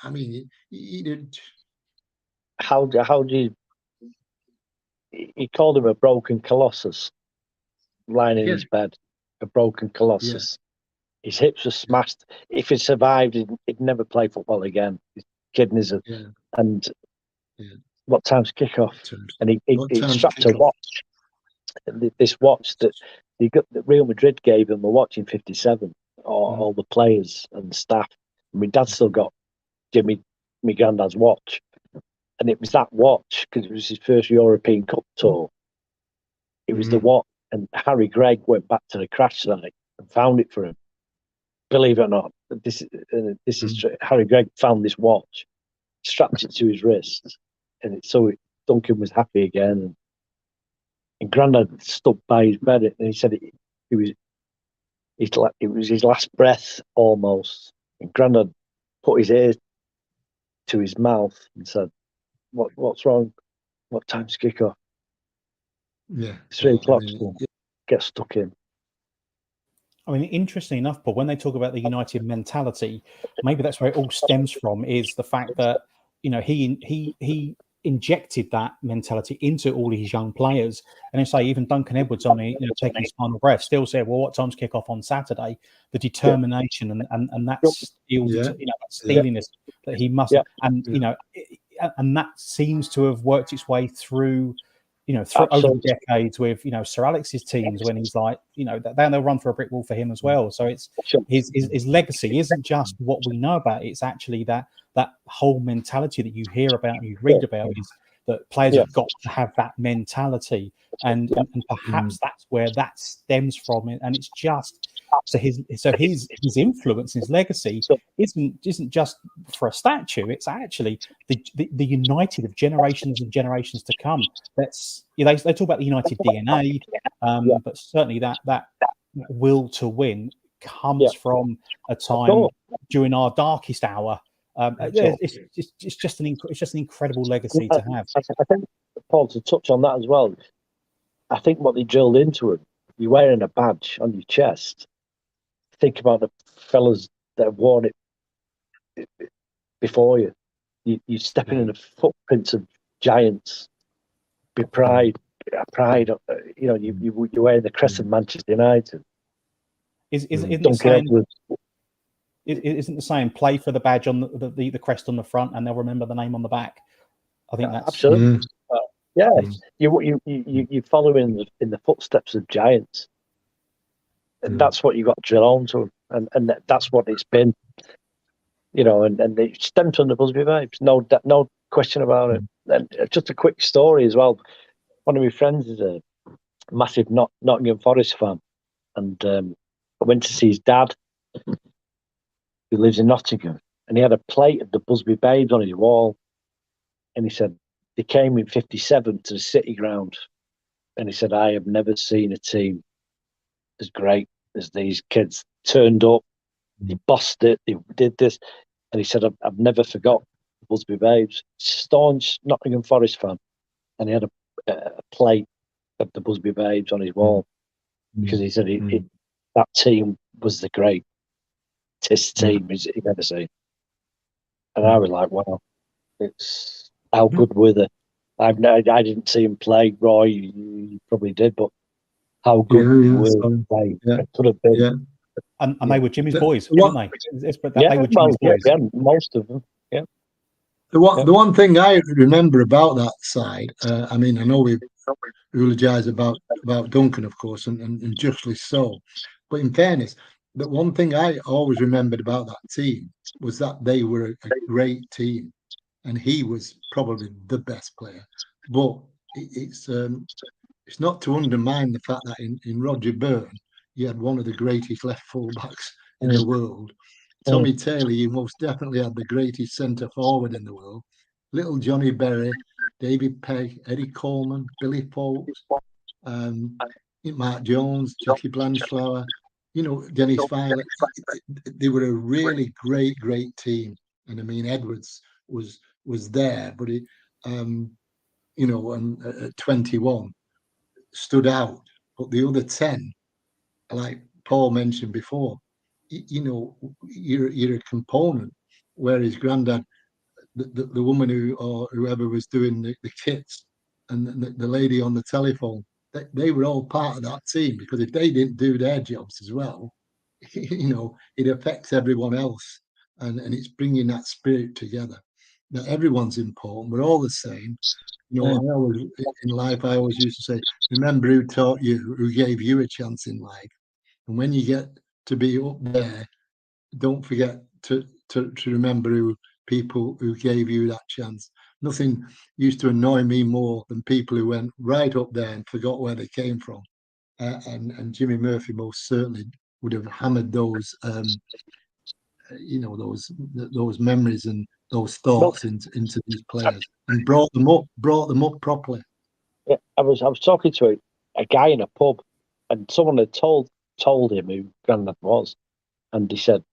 I mean, he did. How do you? He called him a broken colossus, lying in his bed, a broken colossus. Yeah. His hips were smashed. If he survived, he'd never play football again. His kidneys are, and what time's kickoff? And he strapped a watch. This watch that Real Madrid gave him a watch in '57. All the players and the staff. And my dad still got my granddad's watch. And it was that watch, because it was his first European Cup tour. It was the watch, and Harry Gregg went back to the crash site and found it for him. Believe it or not, this is true. Harry Gregg found this watch, strapped it to his wrist, and Duncan was happy again. And Grandad stood by his bed, and he said it was his last breath almost. And Grandad put his ear to his mouth and said, What's wrong? What time's kickoff? Yeah. 3 o'clock. Get stuck in. I mean, interesting enough, but when they talk about the United mentality, maybe that's where it all stems from, is the fact that, he injected that mentality into all his young players. And I say even Duncan Edwards, taking his final breath, still said, well, what time's kick off on Saturday? The determination and that steeliness that he must, and that seems to have worked its way through, over the decades with, Sir Alex's teams, when he's like, they'll run for a brick wall for him as well. So it's his legacy isn't just what we know about. It's actually that whole mentality that you hear about and you read about, is that players have got to have that mentality. And perhaps that's where that stems from. And it's just, so his influence, his legacy isn't just for a statue. It's actually the United of generations and generations to come. That's, they talk about the United DNA, but certainly that will to win comes from a time during our darkest hour. It's just an incredible legacy to have. I think, Paul, to touch on that as well, I think what they drilled into him, you're wearing a badge on your chest. Think about the fellas that have worn it before you. You're stepping in the footprints of giants. Be pride. You're wearing the crest of Manchester United. Isn't the saying, play for the badge on the crest on the front, and they'll remember the name on the back? I think that's absolutely. You follow in the footsteps of giants, and that's what you got to drill on to, and that's what it's been, and it stemmed from the Busby Babes, no question about it. And just a quick story as well. One of my friends is a massive Nottingham Forest fan, and I went to see his dad, who lives in Nottingham, and he had a plate of the Busby Babes on his wall, and he said they came in '57 to the City Ground, and he said, I have never seen a team as great as these kids. Turned up, they bossed it, they did this, and he said, I've never forgot the Busby Babes. Staunch Nottingham Forest fan, and he had a plate of the Busby Babes on his wall, because he said that team was the greatest team he'd ever seen. And I was like, wow. It's how good were they? I didn't see him play. Roy, you probably did, but how good were they? Yeah, It could have been. yeah. And they were Jimmy's boys, What- weren't they? Yeah, They were Jimmy's boys. yeah, most of them. Yeah. The one thing I remember about that side, I mean, I know we eulogised about Duncan, of course, and justly so. But in fairness, the one thing I always remembered about that team was that they were a great team, and he was probably the best player. But it's not to undermine the fact that in Roger Byrne, you had one of the greatest left fullbacks in the world. Tommy Taylor, you most definitely had the greatest centre forward in the world. Little Johnny Berry, David Pegg, Eddie Coleman, Billy Folks, Mark Jones, Jackie Blanchflower, Dennis Violet. They were a really great team. And I mean, Edwards was there, but and at 21 stood out. But the other 10, like Paul mentioned before, you're a component. Where his granddad, the woman or whoever was doing the kits, and the lady on the telephone, they were all part of that team, because if they didn't do their jobs as well, it affects everyone else, and it's bringing that spirit together. Now everyone's important. We're all the same. I always in life I always used to say, remember who taught you, who gave you a chance in life. And when you get to be up there, don't forget to remember people who gave you that chance. Nothing used to annoy me more than people who went right up there and forgot where they came from. And Jimmy Murphy most certainly would have hammered those, those memories and those thoughts into these players, and brought them up properly. Yeah, I was talking to a guy in a pub, and someone had told him who Grandad was, and he said,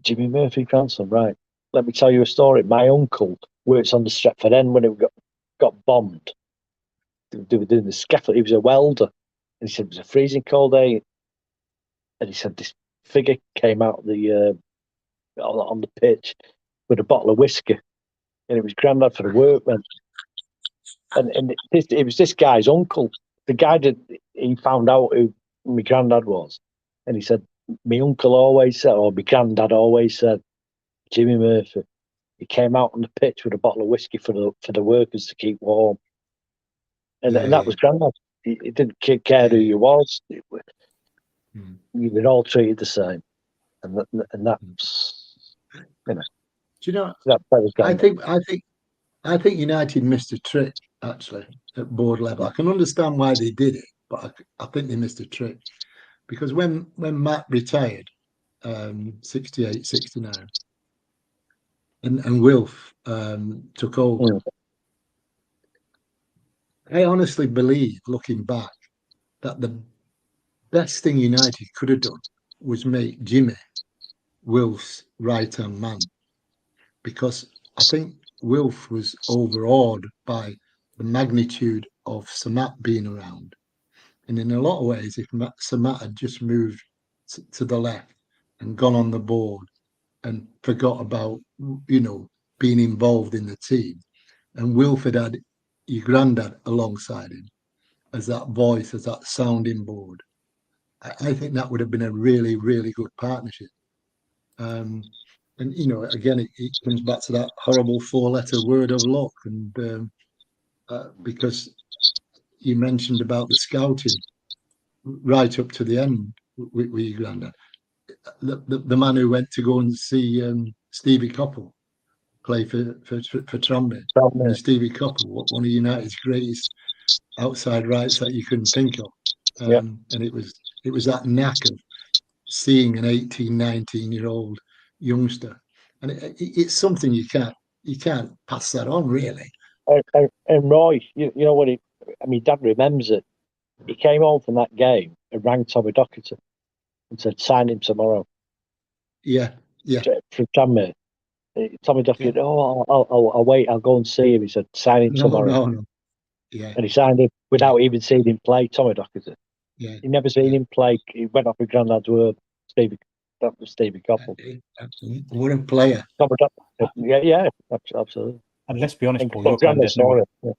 Jimmy Murphy grandson, right? Let me tell you a story. My uncle works on the Stretford End when it got bombed. They were doing the scaffold. He was a welder, and he said it was a freezing cold day, and he said this figure came out the on the pitch with a bottle of whiskey, and it was Grandad for the workmen. And it was this guy's uncle. The guy he found out who my granddad was, and he said, my uncle always said, or my granddad always said, Jimmy Murphy, he came out on the pitch with a bottle of whiskey for the workers to keep warm, and that was Grandad. He didn't care who you was. You were all treated the same, and that's Do you know? that was Grandad. I think United missed a trick actually at board level. I can understand why they did it, but I think they missed a trick, because when Matt retired, 68, 69, and Wilf took over, I honestly believe, looking back, that the best thing United could have done was make Jimmy Wilf's right-hand man, because I think Wilf was overawed by the magnitude of Sir Matt being around. And in a lot of ways, if Sir Matt had just moved to the left and gone on the board and forgot about, being involved in the team, and Wilford had your granddad alongside him as that voice, as that sounding board, I think that would have been a really, really good partnership. And again, it comes back to that horrible 4-letter word of luck, and because you mentioned about the scouting right up to the end with your granddad, the man who went to go and see Stevie Coppell play for Tranmere. Stevie Coppell, one of United's greatest outside rights that you couldn't think of, and it was that knack of seeing an 18, 19-year-old youngster, and it's something you can't pass that on, really. And Roy, you know what? Dad remembers it. He came home from that game and rang Tommy Docherty and said, "Sign him tomorrow." Yeah. From Tranmere. Tommy Docherty, I'll wait. I'll go and see him. He said, "Sign him tomorrow." No. Yeah. And he signed him without even seeing him play. Tommy Docherty. Yeah. He never seen him play. He went off with Grandad's word. That was Stevie Coppell. What a player! Yeah, absolutely. And let's be honest, Paul, Well, your Grandma granddad saw never, it. Yeah.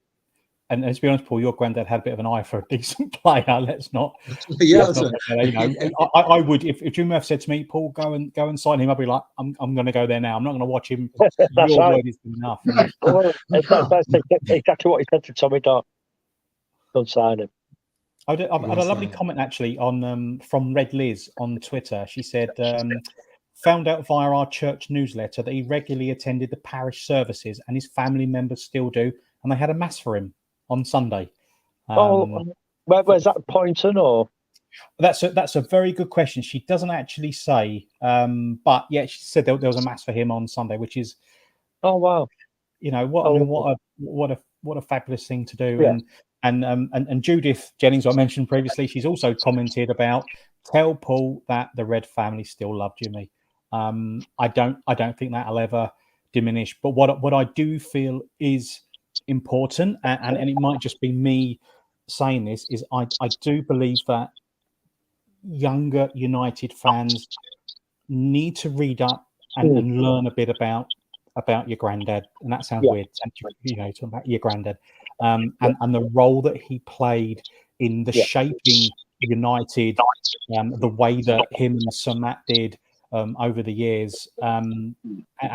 and let's be honest, Paul, your granddad had a bit of an eye for a decent player. Let's not. Yeah, let's not you know, I would if Jim Murphy said to me, Paul, go and sign him. I'd be like, I'm going to go there now. I'm not going to watch him. That's Your right. word is enough. And Well, that's exactly what he said to Tommy Dodd. Don't sign him. I had a lovely comment actually on from Red Liz on Twitter. She said, found out via our church newsletter that he regularly attended the parish services, and his family members still do, and they had a mass for him on Sunday. Where's that Poynton or? That's a very good question. She doesn't actually say, but yeah, she said there was a mass for him on Sunday, which is, oh wow, you know what I mean, what a fabulous thing to do. Yeah. And Judith Jennings, I mentioned previously, she's also commented about, tell Paul that the Red family still love Jimmy. I don't think that'll ever diminish. But what I do feel is important, and it might just be me saying this, is I do believe that younger United fans need to read up and learn a bit about your granddad. And that sounds weird, you know, talking about your granddad, and the role that he played in the shaping United, the way that him and Sir Matt did over the years. And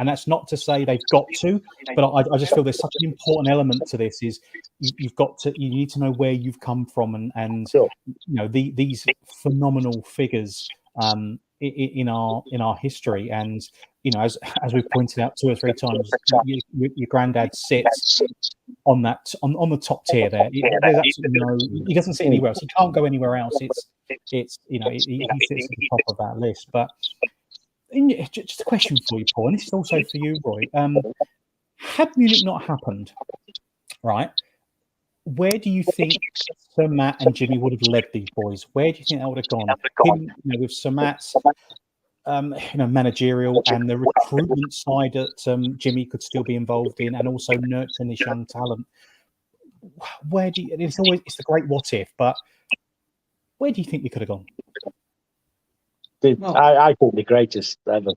that's not to say they've got to, but I just feel there's such an important element to this, is you need to know where you've come from, and you know, these phenomenal figures in our history. And you know, as we've pointed out 2 or 3 times, your granddad sits on the top tier there. There's absolutely no, he doesn't sit anywhere else. He can't go anywhere else. It's you know, he sits at the top of that list. But just a question for you, Paul, and this is also for you, Roy. Had Munich not happened, right, where do you think Sir Matt and Jimmy would have led these boys? Where do you think that would have gone? Him, you know, with Sir Matt's managerial and the recruitment side that Jimmy could still be involved in, and also nurturing this young talent. Where do you? It's the great what if, but where do you think we could have gone? I think the greatest ever.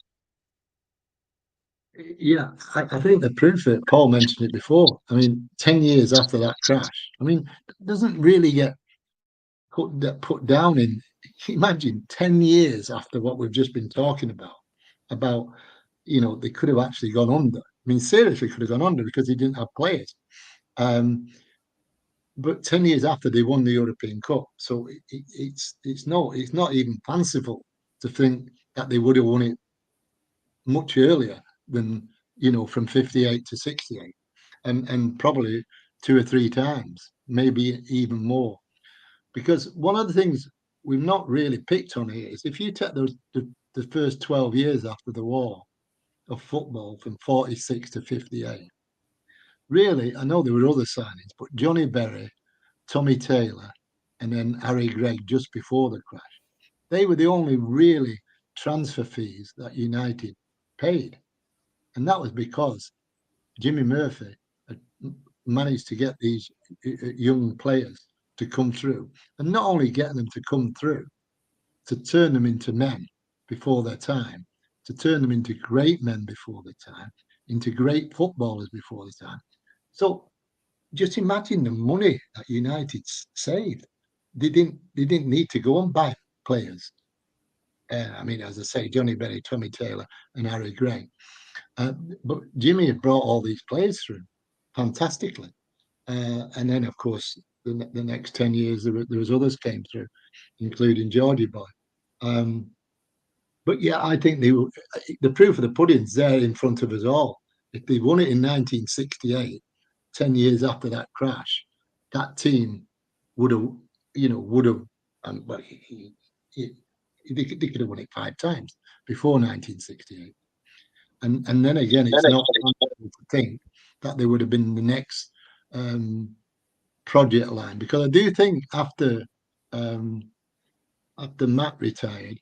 Yeah, I think the proof that Paul mentioned it before. I mean, 10 years after that crash, I mean, it doesn't really get put down in. Imagine 10 years after what we've just been talking about, you know, they could have actually gone under. I mean, seriously, could have gone under because they didn't have players. But 10 years after they won the European Cup, so it's not even fanciful to think that they would have won it much earlier than, you know, from 58 to 68, and probably 2 or 3 times, maybe even more. Because one of the things we've not really picked on here is, if you take the first 12 years after the war of football, from 46 to 58, really, I know there were other signings, but Johnny Berry, Tommy Taylor, and then Harry Gregg just before the crash, they were the only really transfer fees that United paid. And that was because Jimmy Murphy had managed to get these young players to come through, and not only get them to come through, to turn them into men before their time, to turn them into great men before their time, into great footballers before their time. So just imagine the money that United saved. They didn't need to go and buy players. I mean, as I say, Johnny Berry, Tommy Taylor, and Harry Gregg. But Jimmy had brought all these players through fantastically. And then, of course, the next 10 years, there was others came through, including Geordie Boy. But yeah, I think the proof of the pudding's there in front of us all. If they won it in 1968, 10 years after that crash, that team would have, well, they could have won it 5 times before 1968. And then again, it's not to think that they would have been the next project line, because I do think after Matt retired,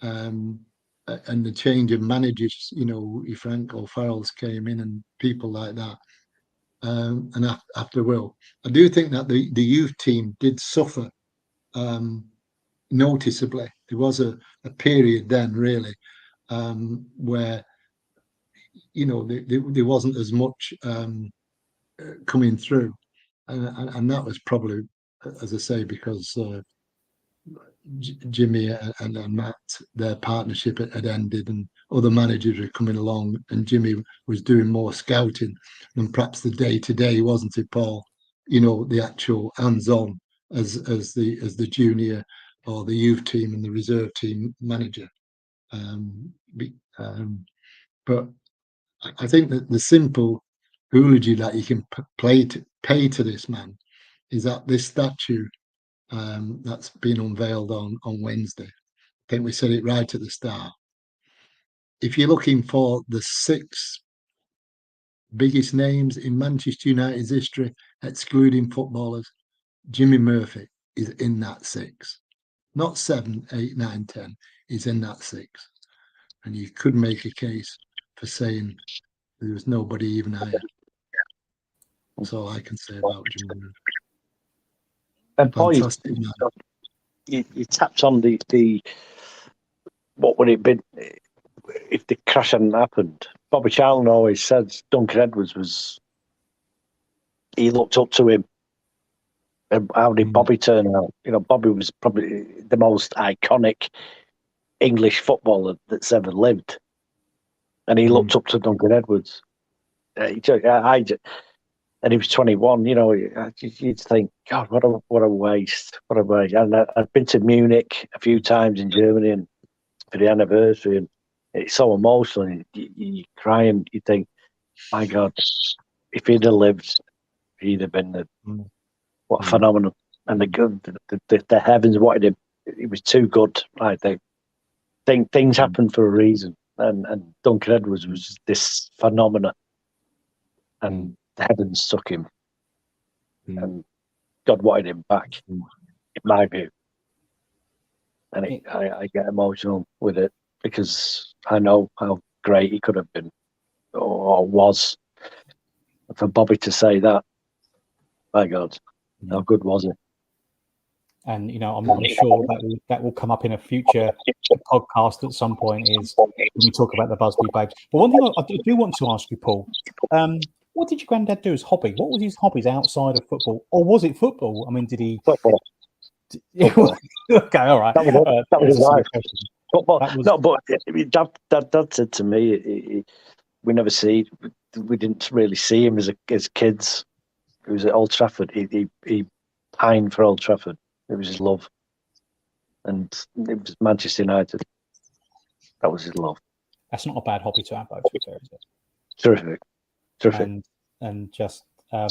and the change of managers, you know, Frank O'Farrell's came in and people like that, and after Will, I do think that the youth team did suffer noticeably. There was a period then, really, where there wasn't as much coming through, and that was probably, as I say, because Jimmy and Matt, their partnership had ended, and other managers were coming along, and Jimmy was doing more scouting than perhaps the day-to-day, wasn't it, Paul? The actual hands-on as the junior or the youth team and the reserve team manager. But I think that the simple eulogy that you can pay to this man is that this statue that's been unveiled on Wednesday. I think we said it right at the start. If you're looking for the 6 biggest names in Manchester United's history, excluding footballers, Jimmy Murphy is in that 6. Not 7, 8, 9, 10. He's in that 6. And you could make a case for saying there was nobody even higher. That's all I can say about Jimmy Murphy. And Paul, you tapped on the what would it be if the crash hadn't happened. Bobby Charlton always says Duncan Edwards he looked up to him. And how did Bobby turn out? Bobby was probably the most iconic English footballer that's ever lived, and he looked up to Duncan Edwards. And he was 21. You'd think, God, what a waste, what a waste. And I've been to Munich a few times in Germany, and for the anniversary, and it's so emotional. And you cry, and you think, my God, if he'd have lived, he'd have been what a phenomenon. And the heavens wanted him. He was too good. I think things happen for a reason, and Duncan Edwards was this phenomenon, and the heavens took him, and God wanted him back, in my view. And I get emotional with it because I know how great he could have been or was. For Bobby to say that, my God, how good was he? And I'm sure that will come up in a future podcast at some point, is when we talk about the Busby Babes. But one thing I do want to ask you, Paul, what did your granddad do as hobby? What was his hobbies outside of football, or was it football? I mean, did he? Football. Okay, all right. That was his life. Football. Was... No, but Dad said to me, we didn't really see him as kids. He was at Old Trafford. He pined for Old Trafford. It was his love, and it was Manchester United. That was his love. That's not a bad hobby to have, though. To be fair, is it? Terrific. And just I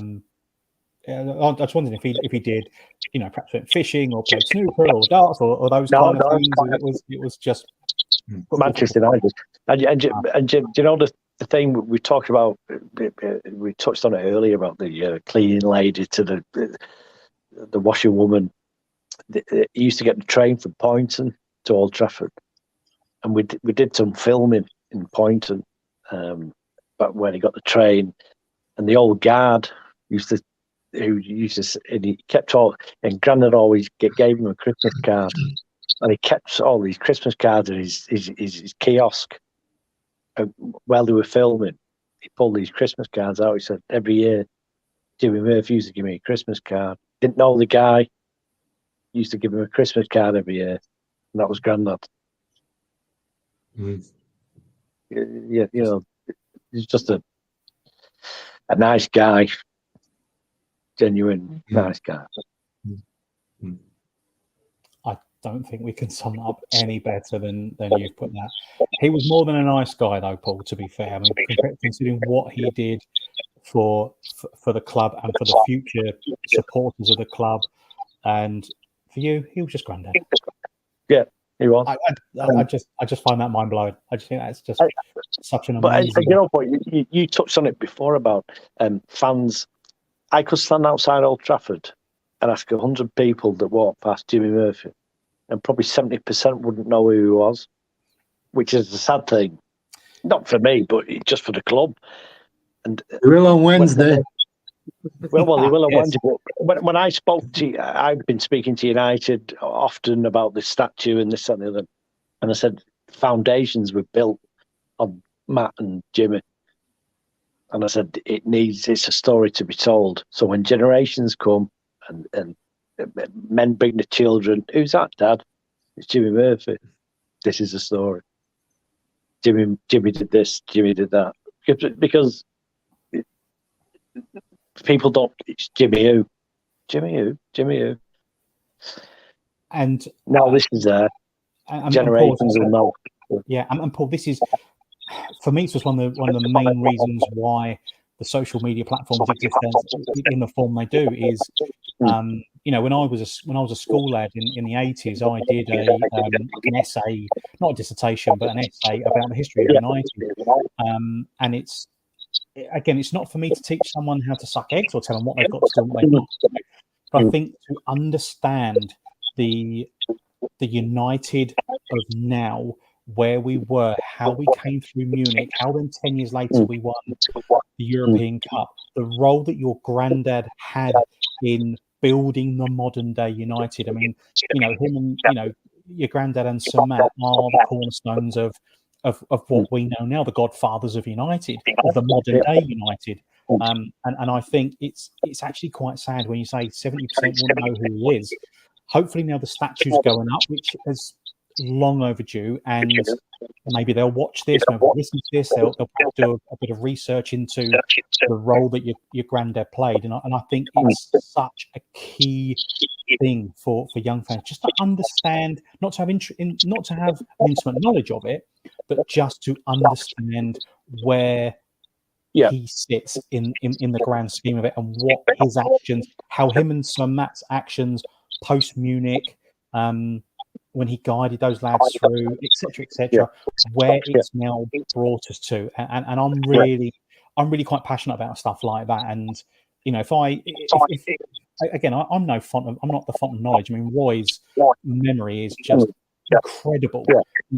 was wondering if he did, perhaps went fishing or played snooker or darts or those kind of things. It was just Manchester United. And do you know the thing we talked about? We touched on it earlier about the cleaning lady to the washerwoman. He used to get the train from Poynton to Old Trafford, and we did some filming in Poynton, but when he got the train, and the old guard and he kept all, and Grandad always gave him a Christmas card, and he kept all these Christmas cards in his kiosk. And while they were filming, he pulled these Christmas cards out. He said, every year, Jimmy Murphy used to give me a Christmas card. Didn't know the guy. Used to give him a Christmas card every year, and that was Grandad. Yeah, he's just a nice guy, genuine nice guy. I don't think we can sum up any better than you've put that. He was more than a nice guy, though, Paul. To be fair, I mean, considering what he did for the club and for the future supporters of the club, and for you, he was just Grandad. Yeah, he was. I just find that mind blowing. I just think that's just such an amazing. But you know what? You touched on it before about fans. I could stand outside Old Trafford and ask 100 people that walk past Jimmy Murphy, and probably 70% wouldn't know who he was, which is a sad thing. Not for me, but just for the club. And they will on Wednesday. Well, they will on Wednesday. But when I spoke to, I've been speaking to United often about the statue and this and the other, and I said foundations were built on Matt and Jimmy. And I said, it's a story to be told. So when generations come and men bring the children, who's that, Dad? It's Jimmy Murphy. This is the story. Jimmy did this, Jimmy did that. Because people don't, it's Jimmy who? Jimmy who? Jimmy who? And now this is there. Generations will know. Yeah, and Paul, this is, for me, it was one of the main reasons why the social media platforms exist in the form they do. Is you know, when I was a school lad in the 80s, I did an essay, not a dissertation, but an essay about the history of United. And it's not for me to teach someone how to suck eggs or tell them what they've got to do and what they've not to do. But I think to understand the United of now, where we were, how we came through Munich, how then 10 years later we won the European Cup, the role that your granddad had in building the modern day United. I mean, you know, him and, you know, your granddad and Sir Matt are the cornerstones of what we know now, the godfathers of United, of the modern day United. And I think it's actually quite sad when you say 70% wouldn't know who he is. Hopefully now the statue's going up, which is long overdue, and maybe they'll watch this, maybe they'll listen to this, they'll do a bit of research into the role that your granddad played, and I think it's such a key thing for young fans just to understand, not to have an intimate knowledge of it, but just to understand where he sits in the grand scheme of it, and what his actions, how him and Sir Matt's actions post Munich, when he guided those lads through, etc., where it's now brought us to, and I'm really quite passionate about stuff like that. And you know, if again, I'm not the font of knowledge. I mean, Roy's memory is just incredible.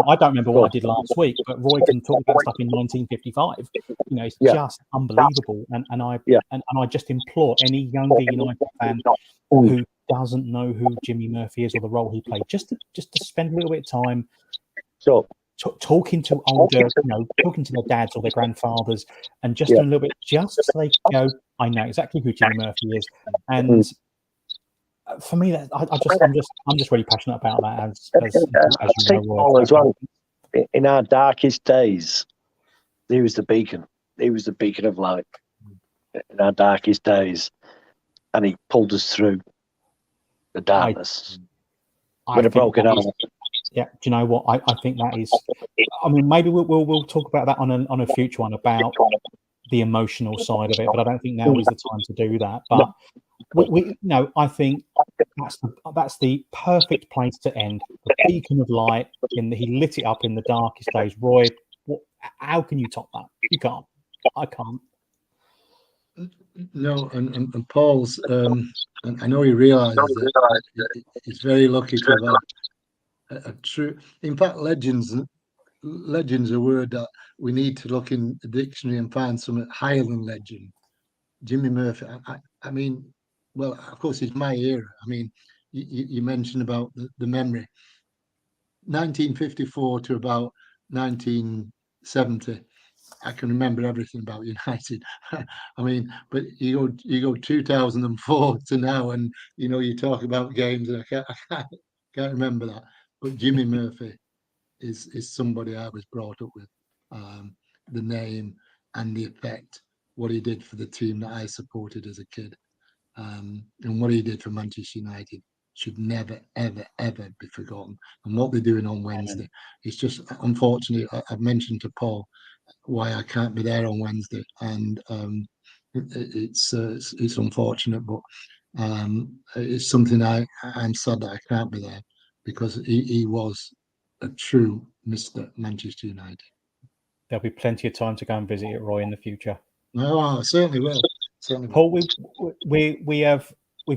I don't remember what I did last week, but Roy can talk about stuff in 1955. You know, it's just unbelievable. And I just implore any younger United fan who doesn't know who Jimmy Murphy is or the role he played, just to spend a little bit of time talking to older, you know, talking to their dads or their grandfathers, and just doing a little bit, just so they go, I know exactly who Jimmy Murphy is. And for me, that I'm just really passionate about that. As you know, as well. In our darkest days, he was the beacon. He was the beacon of light in our darkest days, and he pulled us through the darkness with a broken arm. Yeah, do you know what? I think that is. I mean, maybe we'll talk about that on a future one, about the emotional side of it. But I don't think now is the time to do that. But I think that's the perfect place to end. The beacon of light he lit it up in the darkest days. Roy, how can you top that? You can't. I can't. No, and Paul's. And I know he realises that he's very lucky to have a true. In fact, legend's a word that we need to look in the dictionary and find something higher than legend. Jimmy Murphy. I mean, well, of course, it's my era. I mean, you mentioned about the memory. 1954 to about 1970. I can remember everything about United. I mean, but you go 2004 to now, and you talk about games, and I can't remember that. But Jimmy Murphy is somebody I was brought up with. The name and the effect, what he did for the team that I supported as a kid, and what he did for Manchester United should never, ever, ever be forgotten. And what they're doing on Wednesday, it's just unfortunately. I've mentioned to Paul why I can't be there on Wednesday, and it's unfortunate, but it's something I'm sad that I can't be there, because he was a true Mr. Manchester United. There'll be plenty of time to go and visit it, Roy, in the future. No, I certainly will. Paul, we've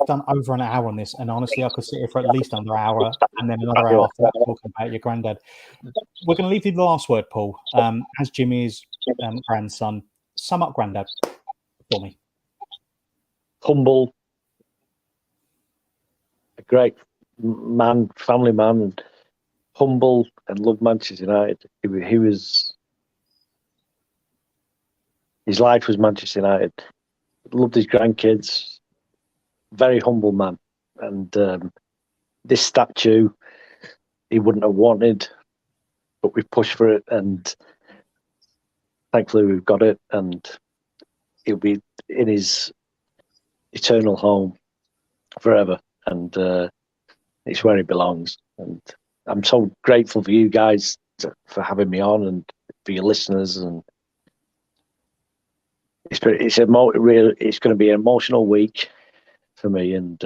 done over an hour on this, and honestly, I could sit here for at least another hour, and then another hour after that talking about your granddad. We're going to leave you the last word, Paul. As Jimmy's grandson, sum up granddad for me. Humble, a great man, family man, humble, and loved Manchester United. He was His life was Manchester United. Loved his grandkids. Very humble man. And this statue, he wouldn't have wanted, but we pushed for it, and thankfully we've got it, and he'll be in his eternal home forever, and it's where he belongs. And I'm so grateful for you guys for having me on, and for your listeners. And it's going to be an emotional week for me, and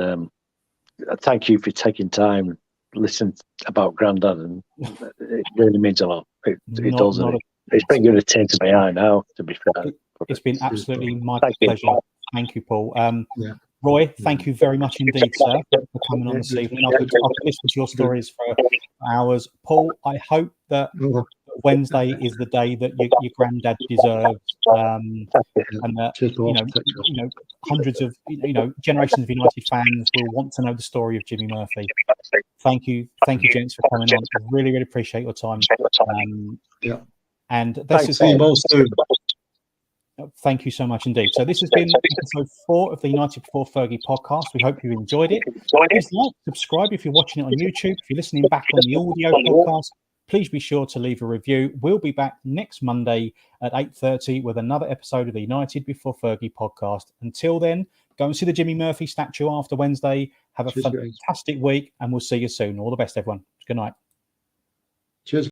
thank you for taking time and listening about Grandad, and it really means a lot. It does. It's bringing a tear to my eye now, to be fair. It's been absolutely my pleasure. Thank you, Paul. Roy, thank you very much indeed, sir, for coming on this evening. I could listen to your stories for hours. Paul, I hope that Wednesday is the day that your granddad deserves, and that hundreds of generations of United fans will want to know the story of Jimmy Murphy. Thank you, gents, for coming on. I really, really appreciate your time. And this is thank you so much indeed. So this has been episode 4 of the United Before Fergie podcast. We hope you enjoyed it. Please like, subscribe if you're watching it on YouTube. If you're listening back on the audio podcast, please be sure to leave a review. We'll be back next Monday at 8:30 with another episode of the United Before Fergie podcast. Until then, go and see the Jimmy Murphy statue after Wednesday. Have a fantastic week, and we'll see you soon. All the best, everyone. Good night.